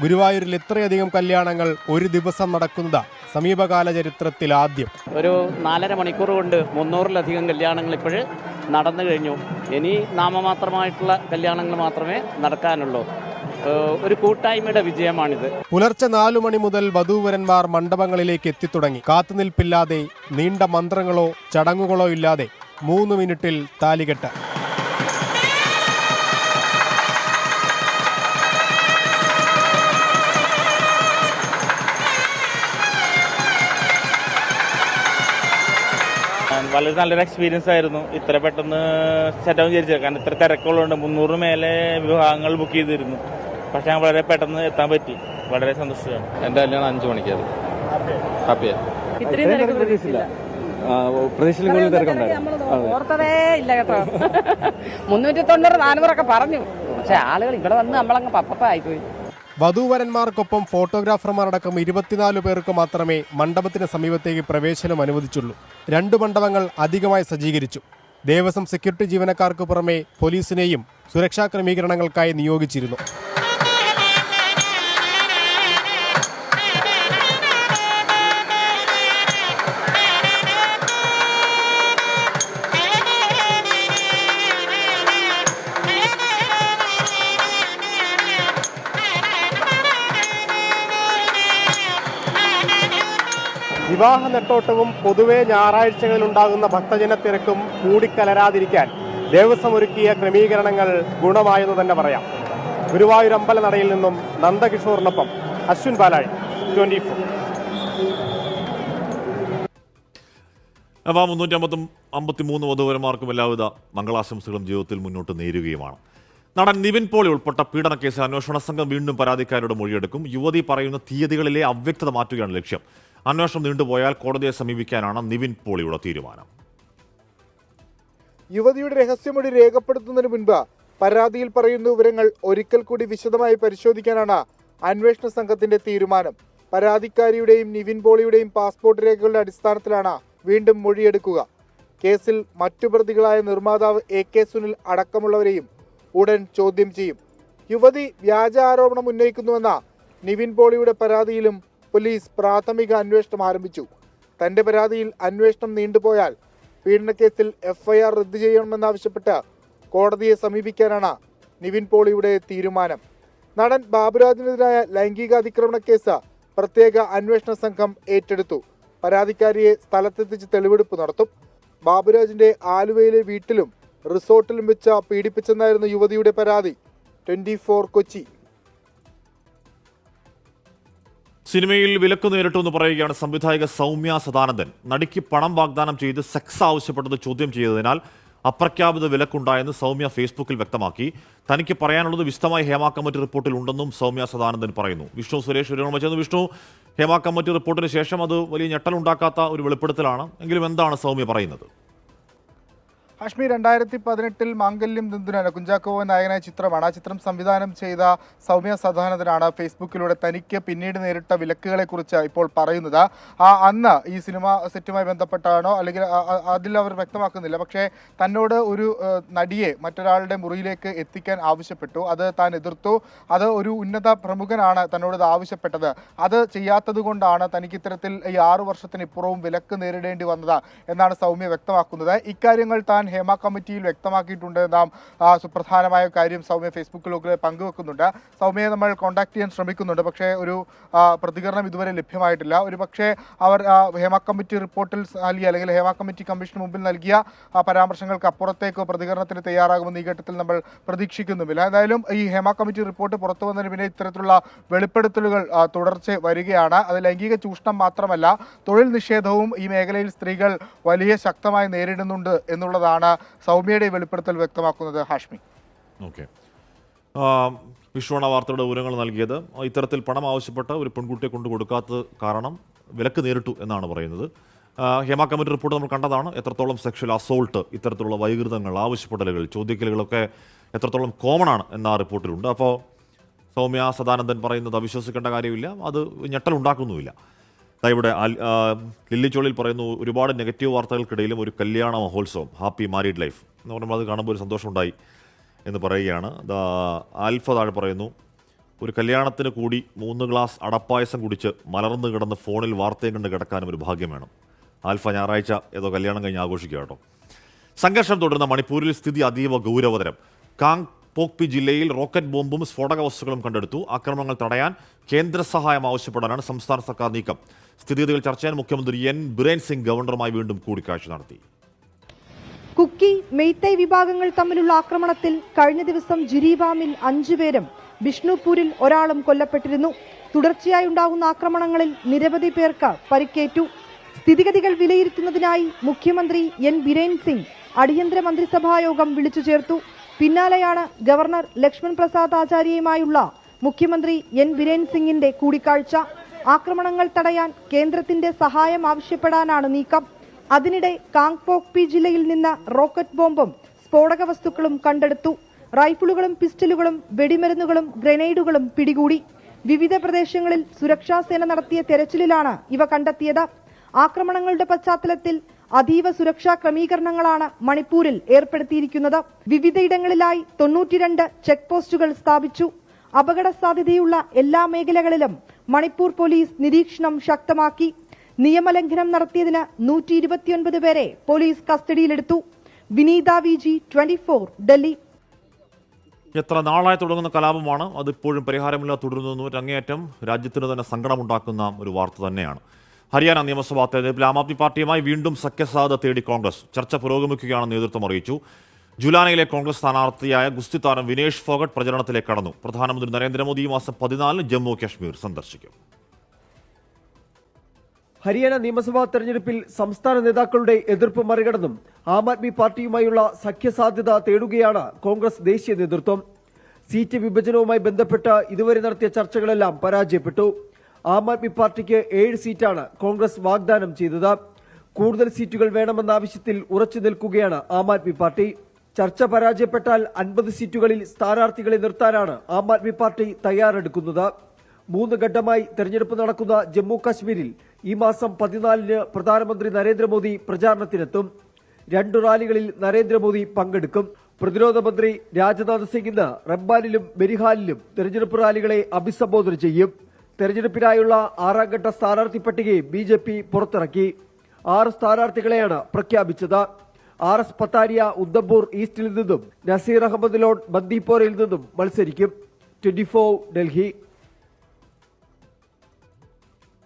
ഗുരുവായൂരിൽ ഇത്രയധികം കല്യാണങ്ങൾ ഒരു ദിവസം നടക്കുന്നത് സമീപകാല ചരിത്രത്തിൽ ആദ്യം.
ഒരു 4.5 മണിക്കൂർ കൊണ്ട് 300-ലധികം കല്യാണങ്ങൾ ഇപ്പോൾ നടന്നു കഴിഞ്ഞു. ഇനി നാമമാത്രമായിട്ടുള്ള കല്യാണങ്ങൾ മാത്രമേ നടക്കാനുള്ളൂ. ഒരു കൂട്ടായ്മയുടെ വിജയമാണിത്.
പുലർച്ചെ 4 മണി മുതൽ വധൂവരന്മാർ മണ്ഡപങ്ങളിലേക്ക് എത്തിത്തുടങ്ങി. കാത്തുനിൽപ്പില്ലാതെ, നീണ്ട മന്ത്രങ്ങളോ ചടങ്ങുകളോ ഇല്ലാതെ 3 മിനിറ്റിൽ താലികെട്ട്.
വളരെ നല്ലൊരു എക്സ്പീരിയൻസ് ആയിരുന്നു. ഇത്ര പെട്ടെന്ന് സെറ്റാവും വിചാരിച്ചത്. കാരണം ഇത്ര തിരക്കുകളുണ്ട്. 300 മേലെ വിവാഹങ്ങൾ ബുക്ക് ചെയ്തിരുന്നു. പക്ഷെ ഞാൻ വളരെ പെട്ടെന്ന് എത്താൻ പറ്റി. വളരെ സന്തോഷമാണ്.
എൻ്റെ കല്യാണം 5 മണിക്കായിരുന്നു. ഹാപ്പിയാണ്.
ഓർത്തതേ ഇല്ല കേട്ടോ. 390 400 പറഞ്ഞു. പക്ഷെ ആളുകൾ ഇവിടെ വന്ന് നമ്മളങ്ങ് പപ്പായിപ്പോയി.
വധൂവരന്മാർക്കൊപ്പം ഫോട്ടോഗ്രാഫർമാരടക്കം 24 പേർക്ക് മാത്രമേ മണ്ഡപത്തിന് സമീപത്തേക്ക് പ്രവേശനം അനുവദിച്ചുള്ളൂ. 2 മണ്ഡപങ്ങൾ അധികമായി സജ്ജീകരിച്ചു. ദേവസ്വം സെക്യൂരിറ്റി ജീവനക്കാർക്ക് പുറമെ പോലീസിനെയും സുരക്ഷാ ക്രമീകരണങ്ങൾക്കായി നിയോഗിച്ചിരുന്നു. വിവാഹ നെട്ടോട്ടവും പൊതുവെ ഞായറാഴ്ചകളിൽ ഉണ്ടാകുന്ന ഭക്തജന തിരക്കും കൂടിക്കലരാതിരിക്കാൻ ദേവസ്വം ഒരുക്കിയ ക്രമീകരണങ്ങൾ ഗുണമായെന്ന് തന്നെ പറയാം. ഗുരുവായൂർ അമ്പലനടയിൽ നിന്നും നന്ദകിഷോറിനൊപ്പം അശ്വിൻ പാലാഴി, 24.
അവ 353 വധൂവരന്മാർക്കും എല്ലാവിധ മംഗളാശംസകളും ജീവിതത്തിൽ മുന്നോട്ട് നേരുകയുമാണ്. നടൻ നിവിൻ പോളി ഉൾപ്പെട്ട പീഡനക്കേസിൽ അന്വേഷണ സംഘം വീണ്ടും പരാതിക്കാരുടെ മൊഴിയെടുക്കും. യുവതി പറയുന്ന തീയതികളിലെ അവ്യക്തത മാറ്റുകയാണ് ലക്ഷ്യം. അന്വേഷണം നീണ്ടുപോയാൽ കോടതിയെ സമീപിക്കാനാണ് നിവിൻ പോളിയുടെ തീരുമാനം.
യുവതിയുടെ രഹസ്യമൊഴി രേഖപ്പെടുത്തുന്നതിന് മുൻപ് പരാതിയിൽ പറയുന്ന വിവരങ്ങൾ ഒരിക്കൽ കൂടി വിശദമായി പരിശോധിക്കാനാണ് അന്വേഷണ സംഘത്തിന്റെ തീരുമാനം. പരാതിക്കാരിയുടെയും നിവിൻ പോളിയുടെയും പാസ്പോർട്ട് രേഖകളുടെ അടിസ്ഥാനത്തിലാണ് വീണ്ടും മൊഴിയെടുക്കുക. കേസിൽ മറ്റു പ്രതികളായ നിർമ്മാതാവ് AK സുനിൽ അടക്കമുള്ളവരെയും ഉടൻ ചോദ്യം ചെയ്യും. യുവതി വ്യാജ ആരോപണം ഉന്നയിക്കുന്നുവെന്ന നിവിൻ പോളിയുടെ പരാതിയിലും പോലീസ് പ്രാഥമിക അന്വേഷണം ആരംഭിച്ചു. തന്റെ പരാതിയിൽ അന്വേഷണം നീണ്ടുപോയാൽ പീഡനക്കേസിൽ FIR റദ്ദു ചെയ്യണമെന്നാവശ്യപ്പെട്ട് കോടതിയെ സമീപിക്കാനാണ് നിവിൻ പോളിയുടെ തീരുമാനം. നടൻ ബാബുരാജിനെതിരായ ലൈംഗികാതിക്രമണ കേസ് പ്രത്യേക അന്വേഷണ സംഘം ഏറ്റെടുത്തു. പരാതിക്കാരിയെ സ്ഥലത്തെത്തിച്ച് തെളിവെടുപ്പ് നടത്തും. ബാബുരാജിന്റെ ആലുവയിലെ വീട്ടിലും റിസോർട്ടിലും വെച്ച് പീഡിപ്പിച്ചെന്നായിരുന്നു യുവതിയുടെ പരാതി. 24 കൊച്ചി.
സിനിമയിൽ വിലക്ക് നേരിട്ടുവെന്ന് പറയുകയാണ് സംവിധായക സൗമ്യ സദാനന്ദൻ. നടിക്ക് പണം വാഗ്ദാനം ചെയ്ത് സെക്സ് ആവശ്യപ്പെട്ടത് ചോദ്യം ചെയ്തതിനാൽ അപ്രഖ്യാപിത വിലക്കുണ്ടായെന്ന് സൗമ്യ ഫേസ്ബുക്കിൽ വ്യക്തമാക്കി. തനിക്ക് പറയാനുള്ളത് വിശദമായി ഹേമ കമ്മിറ്റി റിപ്പോർട്ടിൽ ഉണ്ടെന്നും സൗമ്യ സദാനന്ദൻ പറയുന്നു. വിഷ്ണു സുരേഷ് വിവരങ്ങൾ വിഷ്ണു, ഹേമ കമ്മിറ്റി റിപ്പോർട്ടിന് ശേഷം അത് വലിയ ഞെട്ടലുണ്ടാക്കാത്ത ഒരു വെളിപ്പെടുത്തലാണ്. എങ്കിലും എന്താണ് സൗമ്യ പറയുന്നത്?
ഹാഷ്മി, 2018 മാംഗല്യം ദിന്ദുനാണ് കുഞ്ചാക്കോ നായകനായ ചിത്രമാണ്. ആ ചിത്രം സംവിധാനം ചെയ്ത സൗമ്യ സദാനന്ദനാണ് ഫേസ്ബുക്കിലൂടെ തനിക്ക് പിന്നീട് നേരിട്ട വിലക്കുകളെ കുറിച്ച് ഇപ്പോൾ പറയുന്നത്. അന്ന് ഈ സിനിമ സെറ്റുമായി ബന്ധപ്പെട്ടാണോ അല്ലെങ്കിൽ അതിൽ അവർ വ്യക്തമാക്കുന്നില്ല. പക്ഷേ തന്നോട് ഒരു നടിയെ മറ്റൊരാളുടെ മുറിയിലേക്ക് എത്തിക്കാൻ ആവശ്യപ്പെട്ടു. അത് താൻ എതിർത്തു. അത് ഒരു ഉന്നത പ്രമുഖനാണ് തന്നോട് ഇത് ആവശ്യപ്പെട്ടത്. അത് ചെയ്യാത്തത് കൊണ്ടാണ് തനിക്ക് ഇത്തരത്തിൽ ഈ 6 വർഷത്തിനിപ്പുറവും വിലക്ക് നേരിടേണ്ടി വന്നത് എന്നാണ് സൗമ്യ വ്യക്തമാക്കുന്നത്. ഇക്കാര്യങ്ങൾ താൻ ഹേമ കമ്മിറ്റിയിൽ വ്യക്തമാക്കിയിട്ടുണ്ട് നാം സുപ്രധാനമായ കാര്യം സൗമ്യ ഫേസ്ബുക്കിലൊക്കെ പങ്കുവെക്കുന്നുണ്ട്. സൗമ്യയെ നമ്മൾ കോൺടാക്ട് ചെയ്യാൻ ശ്രമിക്കുന്നുണ്ട്. പക്ഷേ ഒരു പ്രതികരണം ഇതുവരെ ലഭ്യമായിട്ടില്ല. ഒരു പക്ഷേ അവർ ഹേമ കമ്മിറ്റി റിപ്പോർട്ടിൽ നൽകിയ അല്ലെങ്കിൽ ഹേമ കമ്മിറ്റി കമ്മീഷന് മുമ്പിൽ നൽകിയ പരാമർശങ്ങൾക്ക് അപ്പുറത്തേക്കോ പ്രതികരണത്തിന് തയ്യാറാകുമെന്ന് ഈ ഘട്ടത്തിൽ നമ്മൾ പ്രതീക്ഷിക്കുന്നുമില്ല. എന്തായാലും ഈ ഹേമ കമ്മിറ്റി റിപ്പോർട്ട് പുറത്തു വന്നതിന് പിന്നെ ഇത്തരത്തിലുള്ള വെളിപ്പെടുത്തലുകൾ തുടർച്ച വരികയാണ്. അത് ലൈംഗിക ചൂഷണം മാത്രമല്ല, തൊഴിൽ നിഷേധവും ഈ മേഖലയിൽ സ്ത്രീകൾ വലിയ ശക്തമായി നേരിടുന്നുണ്ട് എന്നുള്ളതാണ് സൗമ്യയുടെ വെളിപ്പെടുത്തൽ വ്യക്തമാക്കുന്നത്. ഹാഷ്മി,
ഓക്കെ. വിഷ്ണുവാണ് വാർത്തയുടെ വിവരങ്ങൾ നൽകിയത്. ഇത്തരത്തിൽ പണം ആവശ്യപ്പെട്ട ഒരു പെൺകുട്ടിയെ കൊണ്ടു കൊടുക്കാത്തത് കാരണം വിലക്ക് നേരിട്ടു എന്നാണ് പറയുന്നത്. ഹേമ കമ്മിറ്റി റിപ്പോർട്ട് നമ്മൾ കണ്ടതാണ്. എത്രത്തോളം സെക്ഷൽ അസോൾട്ട്, ഇത്തരത്തിലുള്ള വൈകൃതങ്ങൾ, ആവശ്യപ്പെടലുകൾ, ചോദ്യക്കലുകളൊക്കെ എത്രത്തോളം കോമൺ ആണ് എന്ന ആ റിപ്പോർട്ടിലുണ്ട്. അപ്പോൾ സൗമ്യ സദാനന്ദൻ പറയുന്നത് അവിശ്വസിക്കേണ്ട കാര്യമില്ല, അത് ഞെട്ടലുണ്ടാക്കുന്നുമില്ല. ഇവിടെ ലില്ലിച്ചോളിൽ പറയുന്നു, ഒരുപാട് നെഗറ്റീവ് വാർത്തകൾക്കിടയിലും ഒരു കല്യാണ മഹോത്സവം, ഹാപ്പി മാരീഡ് ലൈഫ് എന്ന് പറയുമ്പോൾ അത് കാണുമ്പോൾ ഒരു സന്തോഷമുണ്ടായി എന്ന് പറയുകയാണ്. ആൽഫ താഴെ പറയുന്നു, ഒരു കല്യാണത്തിന് കൂടി 3 ഗ്ലാസ് അടപ്പായസം കുടിച്ച് മലർന്നു കിടന്ന് ഫോണിൽ വാർത്തയും കണ്ട് കിടക്കാനും ഒരു ഭാഗ്യം വേണം. ആൽഫ ഞായറാഴ്ച ഏതോ കല്യാണം കഴിഞ്ഞ് ആഘോഷിക്കുക കേട്ടോ. സംഘർഷം തുടരുന്ന മണിപ്പൂരിൽ സ്ഥിതി അതീവ ഗൗരവതരം. കാങ് പോക്പി ജില്ലയിൽ റോക്കറ്റ് ബോംബും സ്ഫോടക വസ്തുക്കളും കണ്ടെടുത്തു. ആക്രമണങ്ങൾ തടയാൻ കേന്ദ്ര സഹായം ആവശ്യപ്പെടാനാണ് സംസ്ഥാന സർക്കാർ നീക്കം. സ്ഥിതിഗതികൾ ചർച്ച ചെയ്യാൻ മുഖ്യമന്ത്രി എൻ ബിരേൻ സിംഗ് ഗവർണറുമായി വീണ്ടും കൂടിക്കാഴ്ച നടത്തി.
കുക്കി, മെയ്തൈ വിഭാഗങ്ങൾ തമ്മിലുള്ള ആക്രമണത്തിൽ കഴിഞ്ഞ ദിവസം ജിരീബാമിൽ 5 പേരും ബിഷ്ണുപൂരിൽ ഒരാളും കൊല്ലപ്പെട്ടിരുന്നു. തുടർച്ചയായി ഉണ്ടാകുന്ന ആക്രമണങ്ങളിൽ നിരവധി പേർക്ക് പരിക്കേറ്റു. സ്ഥിതിഗതികൾ വിലയിരുത്തുന്നതിനായി മുഖ്യമന്ത്രി എൻ ബിരേൻ സിംഗ് അടിയന്തര മന്ത്രിസഭാ യോഗം വിളിച്ചു ചേർത്തു. പിന്നാലെയാണ് ഗവർണർ ലക്ഷ്മൺ പ്രസാദ് ആചാര്യയുമായുള്ള മുഖ്യമന്ത്രി എൻ ബിരേൻ സിംഗിന്റെ കൂടിക്കാഴ്ച. ആക്രമണങ്ങൾ തടയാൻ കേന്ദ്രത്തിന്റെ സഹായം ആവശ്യപ്പെടാനാണ് നീക്കം. അതിനിടെ കാങ് പോക്പി ജില്ലയിൽ നിന്ന് റോക്കറ്റ് ബോംബും സ്ഫോടക വസ്തുക്കളും കണ്ടെടുത്തു. റൈഫിളുകളും പിസ്റ്റലുകളും വെടിമരുന്നുകളും ഗ്രനേഡുകളും പിടികൂടി. വിവിധ പ്രദേശങ്ങളിൽ സുരക്ഷാ സേന നടത്തിയ തെരച്ചിലിലാണ് ഇവ കണ്ടെത്തിയത്. ആക്രമണങ്ങളുടെ പശ്ചാത്തലത്തിൽ അതീവ സുരക്ഷാ ക്രമീകരണങ്ങളാണ് മണിപ്പൂരിൽ ഏർപ്പെടുത്തിയിരിക്കുന്നത്. വിവിധയിടങ്ങളിലായി 92 ചെക്ക് പോസ്റ്റുകൾ സ്ഥാപിച്ചു. അപകട സാധ്യതയുള്ള എല്ലാ മേഖലകളിലും മണിപ്പൂർ പോലീസ് നിരീക്ഷണം ശക്തമാക്കി. നിയമലംഘനം നടത്തിയതിന് 129 പേരെ പോലീസ് കസ്റ്റഡിയിലെടുത്തു. വിനീത VG 24 ഡൽഹി.
എത്ര നാളായി തുടങ്ങുന്ന കലാപമാണ് അതിപ്പോഴും പരിഹാരമില്ലാതെ തുടരുന്നു. അങ്ങേയറ്റം രാജ്യത്തിന് തന്നെ സങ്കടമുണ്ടാക്കുന്ന ഒരു വാർത്ത തന്നെയാണ്. ഹരിയാന നിയമസഭാ തെരഞ്ഞെടുപ്പിൽ ആം ആദ്മി പാർട്ടിയുമായി വീണ്ടും സഖ്യസാധ്യത തേടി കോൺഗ്രസ്. ചർച്ച പുരോഗമിക്കുകയാണെന്ന് നേതൃത്വം അറിയിച്ചു. ജുലാനയിലെ കോൺഗ്രസ് സ്ഥാനാർത്ഥിയായ ഗുസ്തി താരം വിനേഷ് ഫോഗട്ട് പ്രചരണത്തിലേക്ക് കടന്നു. പ്രധാനമന്ത്രി നരേന്ദ്രമോദി ഈ മാസം 14 ജമ്മു കാശ്മീർ സന്ദർശിക്കും.
ഹരിയാന നിയമസഭാ തെരഞ്ഞെടുപ്പിൽ സംസ്ഥാന നേതാക്കളുടെ എതിർപ്പ് മറികടന്നും ആം ആദ്മി പാർട്ടിയുമായുള്ള സഖ്യസാധ്യത തേടുകയാണ് കോൺഗ്രസ് ദേശീയ നേതൃത്വം. സീറ്റ് വിഭജനവുമായി ബന്ധപ്പെട്ട് ഇതുവരെ നടത്തിയ ചർച്ചകളെല്ലാം പരാജയപ്പെട്ടു. ആം ആദ്മി പാർട്ടിക്ക് 7 സീറ്റാണ് കോൺഗ്രസ് വാഗ്ദാനം ചെയ്തത്. കൂടുതൽ സീറ്റുകൾ വേണമെന്ന ആവശ്യത്തിൽ ഉറച്ചു നിൽക്കുകയാണ് ആം ആദ്മി പാർട്ടി. ചർച്ച പരാജയപ്പെട്ടാൽ 50 സീറ്റുകളിൽ സ്ഥാനാർത്ഥികളെ നിർത്താനാണ് ആം ആദ്മി പാർട്ടി തയ്യാറെടുക്കുന്നത്. 3 ഘട്ടമായി തെരഞ്ഞെടുപ്പ് നടക്കുന്ന ജമ്മു കാശ്മീരിൽ ഈ മാസം 14 പ്രധാനമന്ത്രി നരേന്ദ്രമോദി പ്രചാരണത്തിനെത്തും. 2 റാലികളിൽ നരേന്ദ്രമോദി പങ്കെടുക്കും. പ്രതിരോധ മന്ത്രി രാജ്നാഥ് സിംഗ് ഇന്ന് റംബാനിലും ബെരിഹാലിലും തെരഞ്ഞെടുപ്പ് റാലികളെ അഭിസംബോധന ചെയ്യും. തെരഞ്ഞെടുപ്പിനായുള്ള 6ാം ഘട്ട സ്ഥാനാർത്ഥി പട്ടികയും BJP പുറത്തിറക്കി. 6 സ്ഥാനാർത്ഥികളെയാണ് പ്രഖ്യാപിച്ചത്. RS പത്താരിയ ഉദ്ധംപൂർ ഈസ്റ്റിൽ നിന്നും നസീർ അഹമ്മദ് ലോൺ ബന്ദിപ്പോരയിൽ നിന്നും മത്സരിക്കും. 24 ഡൽഹി.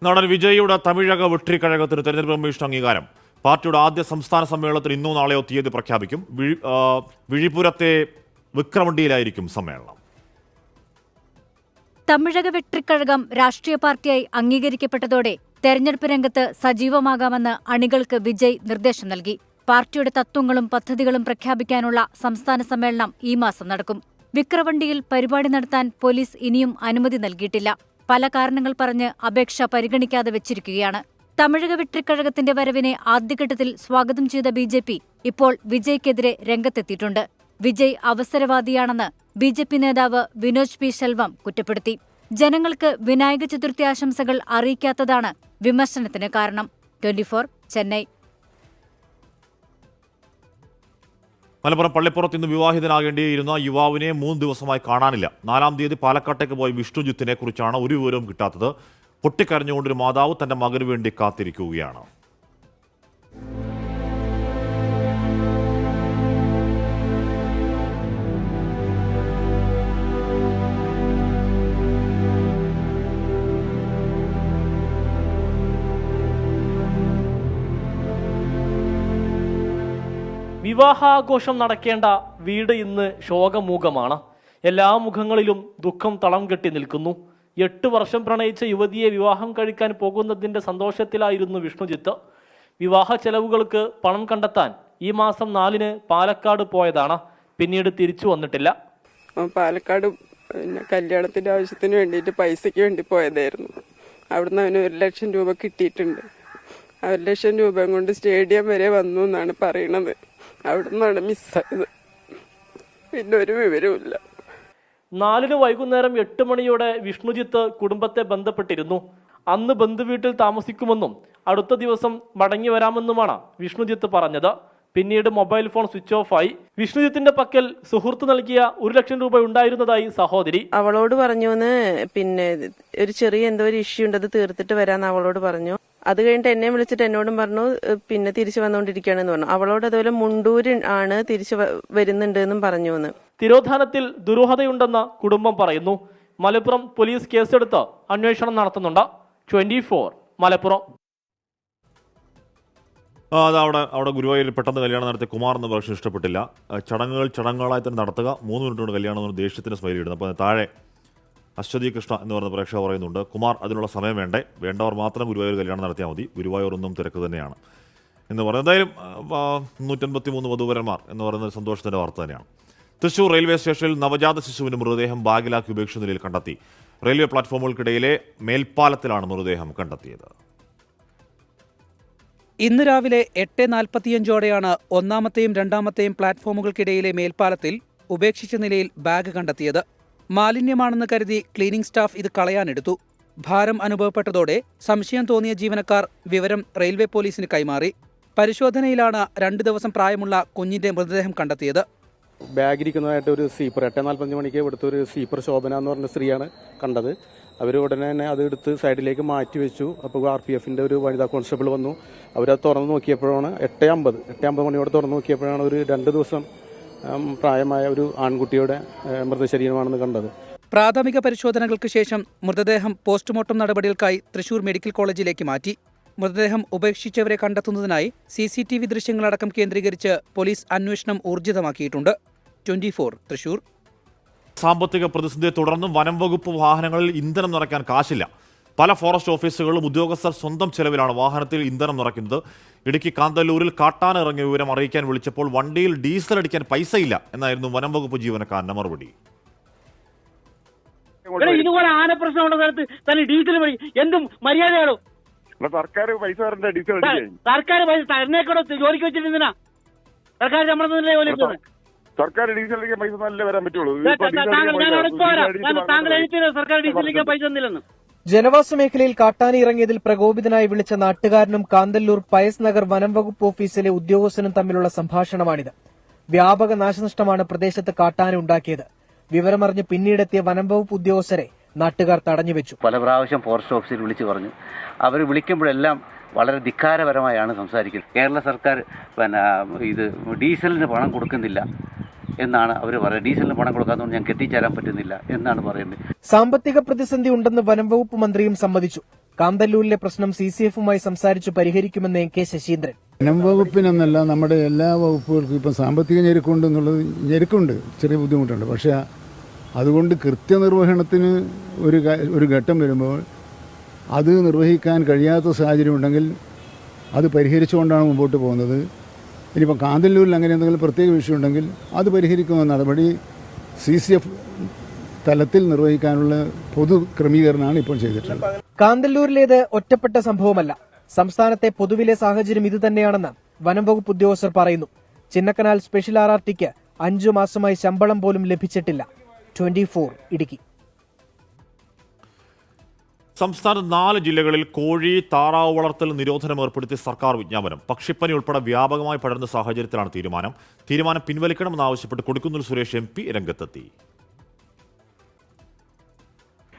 നടൻ വിജയിയുടെ തമിഴക വെട്രിക്കഴകത്തിന് തെരഞ്ഞെടുപ്പ് കമ്മീഷൻ അംഗീകാരം. പാർട്ടിയുടെ ആദ്യ സംസ്ഥാന സമ്മേളനത്തിൽ ഇന്നോ നാളെയോ തീയതി പ്രഖ്യാപിക്കും. വിഴിപുരത്തെ വിക്രമണ്ടിയിലായിരിക്കും സമ്മേളനം.
തമിഴക വെട്രിക്കഴകം രാഷ്ട്രീയ പാർട്ടിയായി അംഗീകരിക്കപ്പെട്ടതോടെ തെരഞ്ഞെടുപ്പ് രംഗത്ത് സജീവമാകാമെന്ന് അണികൾക്ക് വിജയ് നിർദ്ദേശം നൽകി. പാർട്ടിയുടെ തത്വങ്ങളും പദ്ധതികളും പ്രഖ്യാപിക്കാനുള്ള സംസ്ഥാന സമ്മേളനം ഈ മാസം നടക്കും. വിക്രവണ്ടിയിൽ പരിപാടി നടത്താൻ പോലീസ് ഇനിയും അനുമതി നൽകിയിട്ടില്ല. പല കാരണങ്ങൾ പറഞ്ഞ് അപേക്ഷ പരിഗണിക്കാതെ വെച്ചിരിക്കുകയാണ്. തമിഴക വെട്രിക്കഴകത്തിന്റെ വരവിനെ ആദ്യഘട്ടത്തിൽ സ്വാഗതം ചെയ്ത BJP ഇപ്പോൾ വിജയ്ക്കെതിരെ രംഗത്തെത്തിയിട്ടുണ്ട്. വിജയ് അവസരവാദിയാണെന്ന് BJP നേതാവ് വിനോജ് P. ശെൽവം കുറ്റപ്പെടുത്തി. ജനങ്ങൾക്ക് വിനായക ചതുർത്ഥി ആശംസകൾ അറിയിക്കാത്തതാണ് വിമർശനത്തിന് കാരണം. 24 ചെന്നൈ.
മലപ്പുറം പള്ളിപ്പുറത്ത് ഇന്ന് വിവാഹിതനാകേണ്ടിയിരുന്ന യുവാവിനെ 3 ദിവസമായി കാണാനില്ല. 4-ാം തീയതി പാലക്കാട്ടേക്ക് പോയ വിഷ്ണുജിത്തിനെ കുറിച്ചാണ് ഒരു വിവരവും കിട്ടാത്തത്. പൊട്ടിക്കരഞ്ഞുകൊണ്ടൊരു മാതാവ് തന്റെ മകന് വേണ്ടി കാത്തിരിക്കുകയാണ്.
വിവാഹാഘോഷം നടക്കേണ്ട വീട് ഇന്ന് ശോകമൂകമാണ്. എല്ലാ മുഖങ്ങളിലും ദുഃഖം തളം കെട്ടി നിൽക്കുന്നു. 8 വർഷം പ്രണയിച്ച യുവതിയെ വിവാഹം കഴിക്കാൻ പോകുന്നതിന്റെ സന്തോഷത്തിലായിരുന്നു വിഷ്ണുജിത്ത്. വിവാഹ ചെലവുകൾക്ക് പണം കണ്ടെത്താൻ ഈ മാസം 4-ന് പാലക്കാട് പോയതാണ്. പിന്നീട് തിരിച്ചു വന്നിട്ടില്ല.
പാലക്കാട് കല്യാണത്തിന്റെ ആവശ്യത്തിന് വേണ്ടിയിട്ട് പൈസയ്ക്ക് വേണ്ടി പോയതായിരുന്നു. അവിടുന്ന് അവന് 1 ലക്ഷം രൂപ കിട്ടിയിട്ടുണ്ട്. 1 ലക്ഷം രൂപ കൊണ്ട് സ്റ്റേഡിയം വരെ വന്നു എന്നാണ് പറയണത്. അവിടെ നിന്നാണ് മിസ്സായത്. പിന്നെ ഒരു വിവരവുമില്ല.
4-ന് വൈകുന്നേരം 8 മണിയോടെ വിഷ്ണുജിത്ത് കുടുംബത്തെ ബന്ധപ്പെട്ടിരുന്നു. അന്ന് ബന്ധുവീട്ടിൽ താമസിക്കുമെന്നും അടുത്ത ദിവസം മടങ്ങി വരാമെന്നുമാണ് വിഷ്ണുജിത്ത് പറഞ്ഞത്. പിന്നീട് മൊബൈൽ ഫോൺ സ്വിച്ച് ഓഫ് ആയി. വിഷ്ണുജിത്തിന്റെ പക്കൽ സുഹൃത്ത് നൽകിയ 1 ലക്ഷം രൂപ ഉണ്ടായിരുന്നതായി സഹോദരി.
അവളോട് പറഞ്ഞു പിന്നെ ഒരു ചെറിയ എന്തോ ഒരു ഇഷ്യൂ ഉണ്ട്, അത് തീർത്തിട്ട് വരാന്ന് അവളോട് പറഞ്ഞു. അത് കഴിഞ്ഞിട്ട് എന്നെ വിളിച്ചിട്ട് എന്നോടും പറഞ്ഞു പിന്നെ തിരിച്ചു വന്നുകൊണ്ടിരിക്കുകയാണെന്ന് പറഞ്ഞു. അവളോട് അതുപോലെ മുണ്ടൂര് ആണ് തിരിച്ചു വരുന്നുണ്ട് എന്നും പറഞ്ഞു എന്ന്.
തിരോധാനത്തിൽ ദുരൂഹതയുണ്ടെന്ന് കുടുംബം പറയുന്നു. മലപ്പുറം പോലീസ് കേസെടുത്ത് അന്വേഷണം നടത്തുന്നുണ്ട്. 24 മലപ്പുറം.
അവിടെ ഗുരുവായൂരിൽ പെട്ടെന്ന് കല്യാണം നടത്തിയ കുമാർ എന്ന പ്രശ്നം ഇഷ്ടപ്പെട്ടില്ല. ചടങ്ങുകളായി തന്നെ നടത്തുക, 3 മിനിറ്റ് കൊണ്ട് കല്യാണം എന്ന് ദേഷ്യത്തിന് സ്മൈലി ഇടുന്നു. അപ്പോൾ താഴെ അശ്വതി കൃഷ്ണ എന്ന് പറയുന്ന പ്രേക്ഷകർ പറയുന്നുണ്ട്, കുമാർ അതിനുള്ള സമയം വേണ്ടവർ മാത്രം ഗുരുവായൂർ കല്യാണം നടത്തിയാൽ മതി, ഗുരുവായൂർ ഒന്നും തിരക്ക് തന്നെയാണ് എന്ന് പറയുന്നത്. എന്തായാലും 153 വധൂവരന്മാർ എന്ന് പറയുന്നത് സന്തോഷത്തിൻ്റെ വാർത്ത തന്നെയാണ്. തൃശൂർ റെയിൽവേ സ്റ്റേഷനിൽ നവജാത ശിശുവിന് മൃതദേഹം ബാഗിലാക്കി ഉപേക്ഷിച്ച നിലയിൽ കണ്ടെത്തി. റെയിൽവേ പ്ലാറ്റ്ഫോമുകൾക്കിടയിലെ മേൽപ്പാലത്തിലാണ് മൃതദേഹം കണ്ടെത്തിയത്.
ഇന്ന് രാവിലെ 8:45ഓടെയാണ് 1ാമത്തെയും 2ാമത്തെയും പ്ലാറ്റ്ഫോമുകൾക്കിടയിലെ മേൽപ്പാലത്തിൽ ഉപേക്ഷിച്ച നിലയിൽ ബാഗ് കണ്ടെത്തിയത്. മാലിന്യമാണെന്ന് കരുതി ക്ലീനിംഗ് സ്റ്റാഫ് ഇത് കളയാനെടുത്തു. ഭാരം അനുഭവപ്പെട്ടതോടെ സംശയം തോന്നിയ ജീവനക്കാർ വിവരം റെയിൽവേ പോലീസിന് കൈമാറി. പരിശോധനയിലാണ് 2 ദിവസം പ്രായമുള്ള കുഞ്ഞിന്റെ മൃതദേഹം കണ്ടെത്തിയത്.
ബാഗിരിക്കുന്നതായിട്ട് ഒരു സീപ്പർ 8:45 മണിക്ക് ഇവിടുത്തെ ഒരു സീപ്പർ ശോഭന എന്ന് പറഞ്ഞ സ്ത്രീയാണ് കണ്ടത്. അവർ ഉടനെ തന്നെ അത് എടുത്ത് സൈഡിലേക്ക് മാറ്റി വെച്ചു. അപ്പോൾ RPFന്റെ ഒരു വനിതാ കോൺസ്റ്റബിൾ വന്നു. അവരത് തുറന്നു നോക്കിയപ്പോഴാണ് 8:50 മണിയോടെ തുറന്നു നോക്കിയപ്പോഴാണ് ഒരു 2 ദിവസം പ്രായമായ ഒരു ആൺകുട്ടിയുടെ മൃതശരീരമാണെന്ന് കണ്ടത്.
പ്രാഥമിക പരിശോധനകൾക്ക് ശേഷം മൃതദേഹം പോസ്റ്റ്മോർട്ടം നടപടികൾക്കായി തൃശൂർ മെഡിക്കൽ കോളേജിലേക്ക് മാറ്റി. മൃതദേഹം ഉപേക്ഷിച്ചവരെ കണ്ടെത്തുന്നതിനായി CCTV ദൃശ്യങ്ങളടക്കം കേന്ദ്രീകരിച്ച് പോലീസ് അന്വേഷണം ഊർജിതമാക്കിയിട്ടുണ്ട്. 24 തൃശൂർ.
സാമ്പത്തിക പ്രതിസന്ധിയെ തുടർന്നും വനം വകുപ്പ് വാഹനങ്ങളിൽ ഇന്ധനം നിറയ്ക്കാൻ കാശില്ല. പല ഫോറസ്റ്റ് ഓഫീസുകളിലും ഉദ്യോഗസ്ഥർ സ്വന്തം ചെലവിലാണ് വാഹനത്തിൽ ഇന്ധനം നിറയ്ക്കുന്നത്. ഇടുക്കി കാന്തല്ലൂരിൽ കാട്ടാന ഇറങ്ങിയ വിവരം അറിയിക്കാൻ വിളിച്ചപ്പോൾ വണ്ടിയിൽ ഡീസൽ അടിക്കാൻ പൈസയില്ല എന്നായിരുന്നു വനം വകുപ്പ് ജീവനക്കാരന്റെ മറുപടി.
ഇതുപോലെ ആന പ്രശ്നമുള്ള സ്ഥലത്ത് തന്നെ ഡീസൽ എന്തും മര്യാദയാണോ?
സർക്കാർ പൈസ തരണ്ടേ ഡീസൽ?
സർക്കാർ പൈസ തരുന്നേക്കൂടെ ജോലിക്ക് വെച്ചിരുന്ന സർക്കാർ ശമ്പളം ജോലി
സർക്കാർ ഡീസൽ അടിക്കാൻ പൈസ നല്ല വരാൻ പറ്റുള്ളൂ.
താങ്കൾ എഴുതിയത് സർക്കാർ ഡീസൽ അടിക്കാൻ പൈസ തന്നില്ലെന്ന്.
ജനവാസ മേഖലയിൽ കാട്ടാന ഇറങ്ങിയതിൽ പ്രകോപിതനായി വിളിച്ച നാട്ടുകാരനും കാന്തല്ലൂർ പയസ് നഗർ വനം വകുപ്പ് ഓഫീസിലെ ഉദ്യോഗസ്ഥനും തമ്മിലുള്ള സംഭാഷണമാണിത്. വ്യാപക നാശനഷ്ടമാണ് പ്രദേശത്ത് കാട്ടാന ഉണ്ടാക്കിയത്. വിവരമറിഞ്ഞ് പിന്നീടെത്തിയ വനം വകുപ്പ് ഉദ്യോഗസ്ഥരെ നാട്ടുകാർ തടഞ്ഞുവെച്ചു.
പല പ്രാവശ്യം ഫോറസ്റ്റ് ഓഫീസിൽ വിളിച്ചു പറഞ്ഞു. അവർ വിളിക്കുമ്പോഴെല്ലാം വളരെ ധിക്കാരപരമായാണ് സംസാരിക്കുന്നത്. കേരള സർക്കാർ ഇത് ഡീസലിന് പണം കൊടുക്കുന്നില്ല എന്നാണ് അവർ പറയുന്നത്. ഡീസലിന് പണം കൊടുക്കാത്തതുകൊണ്ട് ഞങ്ങൾക്ക് എത്തിച്ചേരാൻ പറ്റുന്നില്ല എന്നാണ് പറയുന്നത്.
സാമ്പത്തിക പ്രതിസന്ധി ഉണ്ടെന്ന് വനം വകുപ്പ് മന്ത്രിയും സമ്മതിച്ചു. കാന്തല്ലൂരിലെ പ്രശ്നം CCFുമായി സംസാരിച്ചു പരിഹരിക്കുമെന്ന് AK ശശീന്ദ്രൻ.
വനം വകുപ്പിനെന്നല്ല, നമ്മുടെ എല്ലാ വകുപ്പുകൾക്കും ഇപ്പം സാമ്പത്തിക ഞെരുക്കുണ്ടെന്നുള്ളത് ഞെരുക്കുണ്ട്, ചെറിയ ബുദ്ധിമുട്ടുണ്ട്. പക്ഷേ അതുകൊണ്ട് കൃത്യനിർവഹണത്തിന് ഒരു ഘട്ടം വരുമ്പോൾ അത് നിർവഹിക്കാൻ കഴിയാത്ത സാഹചര്യം ഉണ്ടെങ്കിൽ അത് പരിഹരിച്ചുകൊണ്ടാണ് മുമ്പോട്ട് പോകുന്നത്. ഇനിയിപ്പോൾ കാന്തല്ലൂരിൽ അങ്ങനെ എന്തെങ്കിലും പ്രത്യേക വിഷയമുണ്ടെങ്കിൽ അത് പരിഹരിക്കുന്ന നടപടി CCF തലത്തിൽ നിർവഹിക്കാനുള്ള പൊതു ക്രമീകരണമാണ് ഇപ്പോൾ ചെയ്തിട്ടുള്ളത്.
കാന്തല്ലൂരിലേത് ഒറ്റപ്പെട്ട സംഭവമല്ല. സംസ്ഥാനത്തെ പൊതുവിലെ സാഹചര്യം ഇതുതന്നെയാണെന്ന് വനം വകുപ്പ് ഉദ്യോഗസ്ഥർ പറയുന്നു. ചിന്നക്കനാൽ സ്പെഷ്യൽ RRTക്ക് 5 മാസമായി ശമ്പളം പോലും ലഭിച്ചിട്ടില്ല. 24 ഇടുക്കി.
സംസ്ഥാനത്ത് 4 ജില്ലകളിൽ കോഴി താറാവ് വളർത്തൽ നിരോധനം ഏർപ്പെടുത്തി സർക്കാർ വിജ്ഞാപനം. പക്ഷിപ്പനി ഉൾപ്പെടെ വ്യാപകമായി പടരുന്ന സാഹചര്യത്തിലാണ് തീരുമാനം പിൻവലിക്കണമെന്നാവശ്യപ്പെട്ട് കൊടിക്കുന്നിൽ സുരേഷ് MP രംഗത്തെത്തി.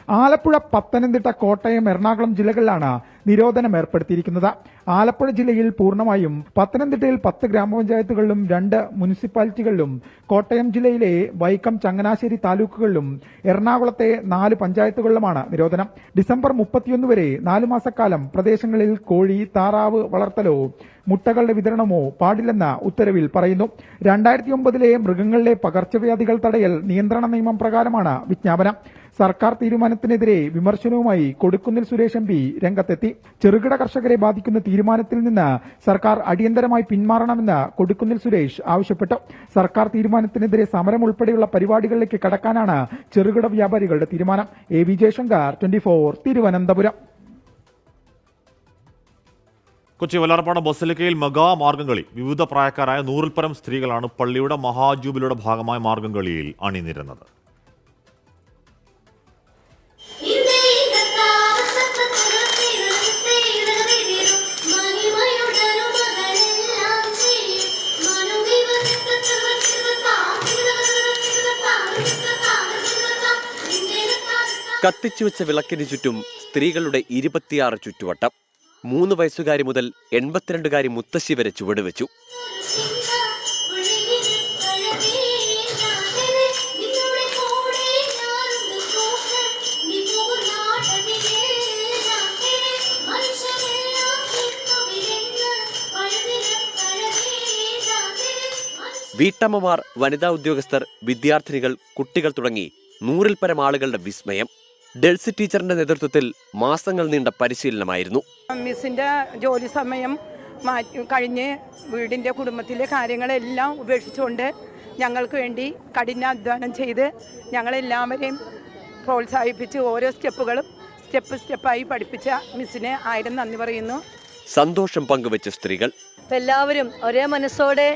ആലപ്പുഴ, പത്തനംതിട്ട, കോട്ടയം, എറണാകുളം ജില്ലകളിലാണ് നിരോധനം ഏർപ്പെടുത്തിയിരിക്കുന്നത്. ആലപ്പുഴ ജില്ലയിൽ പൂർണ്ണമായും, പത്തനംതിട്ടയിൽ 10 ഗ്രാമപഞ്ചായത്തുകളിലും 2 മുനിസിപ്പാലിറ്റികളിലും, കോട്ടയം ജില്ലയിലെ വൈക്കം, ചങ്ങനാശ്ശേരി താലൂക്കുകളിലും, എറണാകുളത്തെ 4 പഞ്ചായത്തുകളിലുമാണ് നിരോധനം. ഡിസംബർ 31 വരെ 4 മാസക്കാലം പ്രദേശങ്ങളിൽ കോഴി, താറാവ് വളർത്തലോ മുട്ടകളുടെ വിതരണമോ പാടില്ലെന്ന് ഉത്തരവിൽ പറയുന്നു. 2009 മൃഗങ്ങളിലെ പകർച്ചവ്യാധികൾ തടയൽ നിയന്ത്രണ നിയമം പ്രകാരമാണ് വിജ്ഞാപനം. സർക്കാർ തീരുമാനത്തിനെതിരെ വിമർശനവുമായി കൊടിക്കുന്നിൽ സുരേഷ് MP രംഗത്തെത്തി. ചെറുകിട കർഷകരെ ബാധിക്കുന്ന തീരുമാനത്തിൽ നിന്ന് സർക്കാർ അടിയന്തരമായി പിന്മാറണമെന്ന് കൊടിക്കുന്നിൽ സുരേഷ് ആവശ്യപ്പെട്ടു. സർക്കാർ തീരുമാനത്തിനെതിരെ സമരം ഉൾപ്പെടെയുള്ള പരിപാടികളിലേക്ക് കടക്കാനാണ് ചെറുകിട വ്യാപാരികളുടെ തീരുമാനം. AV ജയശങ്കർ, 24 തിരുവനന്തപുരം.
കൊച്ചി വല്ലാർപാടം ബസലിക്കയിൽ മെഗാ മാർഗംകളി. വിവിധ പ്രായക്കാരായ 100-ൽ പരം സ്ത്രീകളാണ് പള്ളിയുടെ മഹാജൂബിലിയുടെ ഭാഗമായ മാർഗംകളിയിൽ അണിനിരുന്നത്.
കത്തിച്ചുവെച്ച വിളക്കിന് ചുറ്റും സ്ത്രീകളുടെ 26 ചുറ്റുവട്ടം. 3 വയസ്സുകാരി മുതൽ 82കാരി മുത്തശ്ശി വരെ ചുവടുവെച്ചു. വീട്ടമ്മമാർ, വനിതാ ഉദ്യോഗസ്ഥർ, വിദ്യാർത്ഥിനികൾ, കുട്ടികൾ തുടങ്ങി 100-ൽ പരം ആളുകളുടെ വിസ്മയം. ഡെൽസി ടീച്ചറിന്റെ നേതൃത്വത്തിൽ മാസങ്ങൾ നീണ്ട പരിശീലനമായിരുന്നു.
മിസ്സിന്റെ ജോലി സമയം കഴിഞ്ഞ് വീടിന്റെ കുടുംബത്തിലെ കാര്യങ്ങളെല്ലാം ഉപേക്ഷിച്ചുകൊണ്ട് ഞങ്ങൾക്ക് വേണ്ടി കഠിനാധ്വാനം ചെയ്ത് ഞങ്ങളെല്ലാവരെയും പ്രോത്സാഹിപ്പിച്ച് ഓരോ സ്റ്റെപ്പായി പഠിപ്പിച്ച മിസ്സിന് 1000 നന്ദി പറയുന്നു.
സന്തോഷം പങ്കുവെച്ച സ്ത്രീകൾ.
എല്ലാവരും ഒരേ മനസ്സോടെ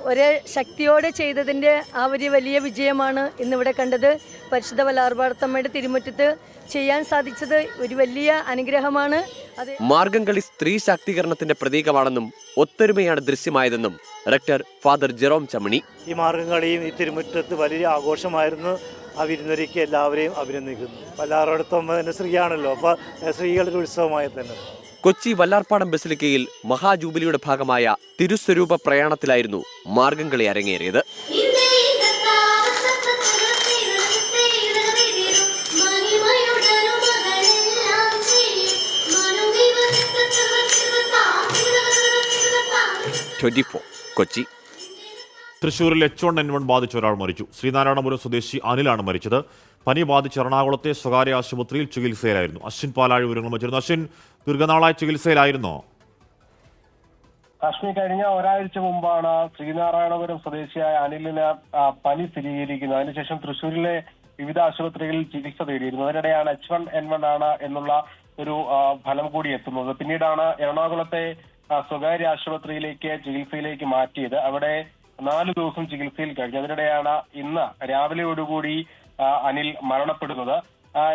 ഒരു ശക്തിയോടെ ചെയ്തതിൻ്റെ ആ ഒരു വലിയ വിജയമാണ് ഇന്നിവിടെ കണ്ടത്. പരിശുദ്ധ വല്ലാർപാടത്തമ്മയുടെ തിരുമുറ്റത്ത് ചെയ്യാൻ സാധിച്ചത് ഒരു വലിയ അനുഗ്രഹമാണ്. അത്
മാർഗംകളി സ്ത്രീ ശാക്തീകരണത്തിന്റെ പ്രതീകമാണെന്നും ഒത്തൊരുമയാണ് ദൃശ്യമായതെന്നും റെക്ടർ ഫാദർ ജെറോം ചമ്മണി.
ഈ മാർഗംകളിയും ഈ തിരുമുറ്റത്ത് വലിയ ആഘോഷമായിരുന്നു. ആ വിരുന്നൊരുക്കി എല്ലാവരെയും അഭിനന്ദിക്കുന്നു. വല്ലാർപാടത്തമ്മ തന്നെ സ്ത്രീയാണല്ലോ, അപ്പോൾ സ്ത്രീകളുടെ ഉത്സവമായി തന്നെ.
കൊച്ചി വല്ലാർപാടം ബസിലിക്കയിൽ മഹാജൂബിലിയുടെ ഭാഗമായ തിരുസ്വരൂപ പ്രയാണത്തിലായിരുന്നു മാർഗംകളി അരങ്ങേറിയത്. കൊച്ചി.
തൃശൂരിൽ H1N1 ബാധിച്ച ഒരാൾ മരിച്ചു. ശ്രീനാരായണപുരം സ്വദേശി അനിലാണ് മരിച്ചത്. പനി ബാധിച്ച് എറണാകുളത്തെ സ്വകാര്യ ആശുപത്രിയിൽ ചികിത്സയിലായിരുന്നു. അശ്വിൻ പാലാഴി വിവരങ്ങൾ വെച്ചിരുന്നു. അശ്വിൻ, ദീർഘനാളായി ചികിത്സയിലായിരുന്നോ?
കാശ്മീർ കഴിഞ്ഞ ഒരാഴ്ച മുമ്പാണ് ശ്രീനാരായണപുരം സ്വദേശിയായ അനിലിന് പനി സ്ഥിരീകരിക്കുന്നത്. അതിനുശേഷം തൃശ്ശൂരിലെ വിവിധ ആശുപത്രികളിൽ ചികിത്സ തേടിയിരുന്നു. അതിനിടെയാണ് H1N1 ആണ് എന്നുള്ള ഒരു ഫലം കൂടി എത്തുന്നത്. പിന്നീടാണ് എറണാകുളത്തെ സ്വകാര്യ ആശുപത്രിയിലേക്ക് ചികിത്സയിലേക്ക് മാറ്റിയത്. അവിടെ 4 ദിവസം ചികിത്സയിൽ കഴിഞ്ഞു. അതിനിടെയാണ് ഇന്ന് രാവിലെയോടുകൂടി അനിൽ മരണപ്പെടുന്നത്.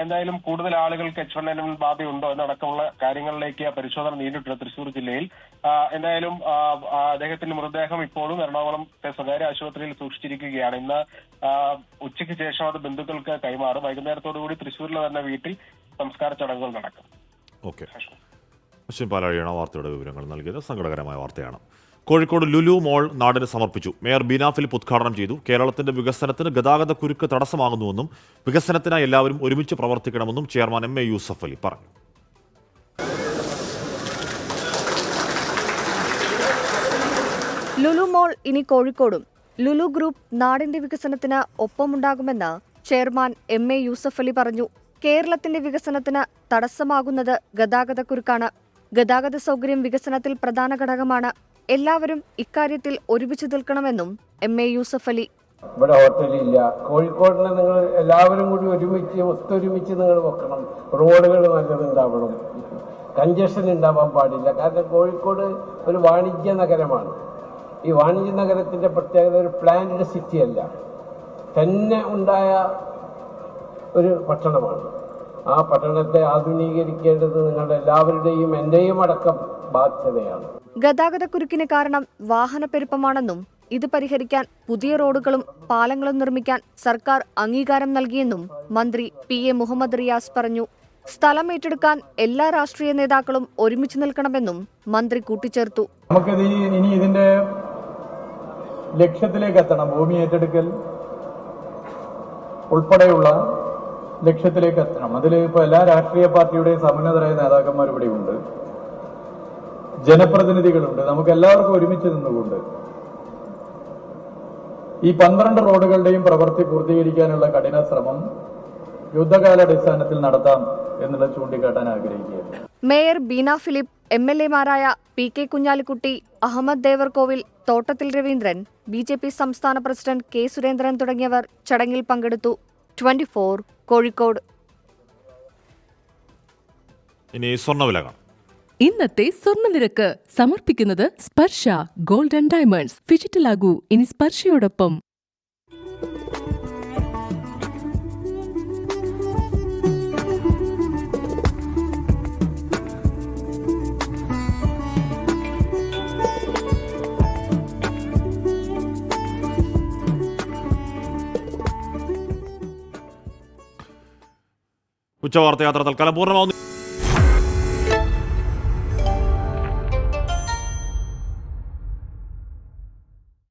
എന്തായാലും കൂടുതൽ ആളുകൾക്ക് H1N1 ബാധയുണ്ടോ എന്നടക്കമുള്ള കാര്യങ്ങളിലേക്ക് പരിശോധന നീണ്ടിട്ടുണ്ട് തൃശ്ശൂർ ജില്ലയിൽ. എന്തായാലും അദ്ദേഹത്തിന്റെ മൃതദേഹം ഇപ്പോഴും എറണാകുളത്തെ സ്വകാര്യ ആശുപത്രിയിൽ സൂക്ഷിച്ചിരിക്കുകയാണ്. ഇന്ന് ഉച്ചയ്ക്ക് ശേഷം അത് ബന്ധുക്കൾക്ക് കൈമാറും. വൈകുന്നേരത്തോടുകൂടി തൃശ്ശൂരിലെ തന്നെ വീട്ടിൽ സംസ്കാര ചടങ്ങുകൾ നടക്കും.
ഓക്കെ, അശ്വിൻ പാലാഴിയാണ് വാർത്തയുടെ വിവരങ്ങൾ നൽകിയത്. സങ്കടകരമായ വാർത്തയാണ്. കോഴിക്കോട് ലുലു മോൾ നാടിന് സമർപ്പിച്ചു. മേയർ ബീന ഫിലിപ്പ് ഉദ്ഘാടനം ചെയ്തു. കേരളത്തിന്റെ വികസനത്തിന് ഗതാഗത കുരുക്ക് തടസ്സമാകുന്നുവെന്നും വികസനത്തിനായി എല്ലാവരും ഒരുമിച്ച് പ്രവർത്തിക്കണമെന്നും ചെയർമാൻ MA യൂസഫ് അലി പറഞ്ഞു.
ലുലു മോൾ ഇനി കോഴിക്കോടും. ലുലു ഗ്രൂപ്പ് നാടിന്റെ വികസനത്തിന് ഒപ്പമുണ്ടാകുമെന്ന് ചെയർമാൻ MA യൂസഫ് അലി പറഞ്ഞു. കേരളത്തിന്റെ വികസനത്തിന് തടസ്സമാകുന്നത് ഗതാഗതക്കുരുക്കാണ്. ഗതാഗത സൗകര്യം വികസനത്തിൽ പ്രധാന ഘടകമാണ്. എല്ലാവരും ഇക്കാര്യത്തിൽ ഒരുമിച്ച് നിൽക്കണമെന്നും MA യൂസഫ് അലി.
ഇവിടെ ഹോട്ടലില്ല. കോഴിക്കോടിനെ നിങ്ങൾ എല്ലാവരും കൂടി ഒത്തൊരുമിച്ച് നിങ്ങൾ വെക്കണം. റോഡുകൾ നല്ലതുണ്ടാവണം. കഞ്ചഷൻ ഉണ്ടാവാൻ പാടില്ല. കാരണം കോഴിക്കോട് ഒരു വാണിജ്യ നഗരമാണ്. ഈ വാണിജ്യ നഗരത്തിന്റെ പ്രത്യേകത ഒരു പ്ലാൻഡ് സിറ്റി അല്ല, തന്നെ ഉണ്ടായ ഒരു പട്ടണമാണ്. ആ പട്ടണത്തെ ആധുനീകരിക്കേണ്ടത് നിങ്ങളുടെ എല്ലാവരുടെയും എന്റെയും അടക്കം ബാധ്യതയാണ്.
ഗതാഗതക്കുരുക്കിന് കാരണം വാഹനപ്പെരുപ്പമാണെന്നും ഇത് പരിഹരിക്കാൻ പുതിയ റോഡുകളും പാലങ്ങളും നിർമ്മിക്കാൻ സർക്കാർ അംഗീകാരം നൽകിയെന്നും മന്ത്രി PA മുഹമ്മദ് റിയാസ് പറഞ്ഞു. സ്ഥലം ഏറ്റെടുക്കാൻ എല്ലാ രാഷ്ട്രീയ നേതാക്കളും ഒരുമിച്ച് നിൽക്കണമെന്നും മന്ത്രി കൂട്ടിച്ചേർത്തു.
നമുക്കിത് ഇനി ഇതിന്റെ ലക്ഷ്യത്തിലേക്ക് എത്തണം. ഭൂമി ഏറ്റെടുക്കൽ ഉൾപ്പെടെയുള്ള ലക്ഷ്യത്തിലേക്ക് എത്തണം. അതിൽ ഇപ്പോൾ എല്ലാ രാഷ്ട്രീയ പാർട്ടിയുടെയും സമുന്നതരായ നേതാക്കന്മാർ ഇവിടെയുണ്ട്, ജനപ്രതിനിധികളുണ്ട്. നമുക്ക് എല്ലാവർക്കും ഒരുമിച്ച് നിന്നുകൊണ്ട് ഈ 12 റോഡുകളുടെയും പ്രവൃത്തി പൂർത്തീകരിക്കാനുള്ള കഠിന ശ്രമം യുദ്ധകാലാടിസ്ഥാനത്തിൽ നടത്താം എന്നുള്ളത് ചൂണ്ടിക്കാട്ടാൻ ആഗ്രഹിക്കുകയാണ്.
മേയർ ബീന ഫിലിപ്പ്, MLA മാരായ PK കുഞ്ഞാലിക്കുട്ടി, അഹമ്മദ് ദേവർകോവിൽ, തോട്ടത്തിൽ രവീന്ദ്രൻ, BJP സംസ്ഥാന പ്രസിഡന്റ് K സുരേന്ദ്രൻ തുടങ്ങിയവർ ചടങ്ങിൽ പങ്കെടുത്തു. 24 കോഴിക്കോട്.
ഇനി സ്വർണ്ണവില കാണാം.
ഇന്നത്തെ സ്വർണ്ണനിരക്ക് സമർപ്പിക്കുന്നത് സ്പർശ ഗോൾഡ് ആൻഡ് ഡയമണ്ട്സ്. ഡിജിറ്റലാകൂ ഇനി സ്പർശയോടൊപ്പം.
ഉച്ചവാർത്ത യാത്ര തൽക്കാലം പൂർണ്ണമാവുന്നു.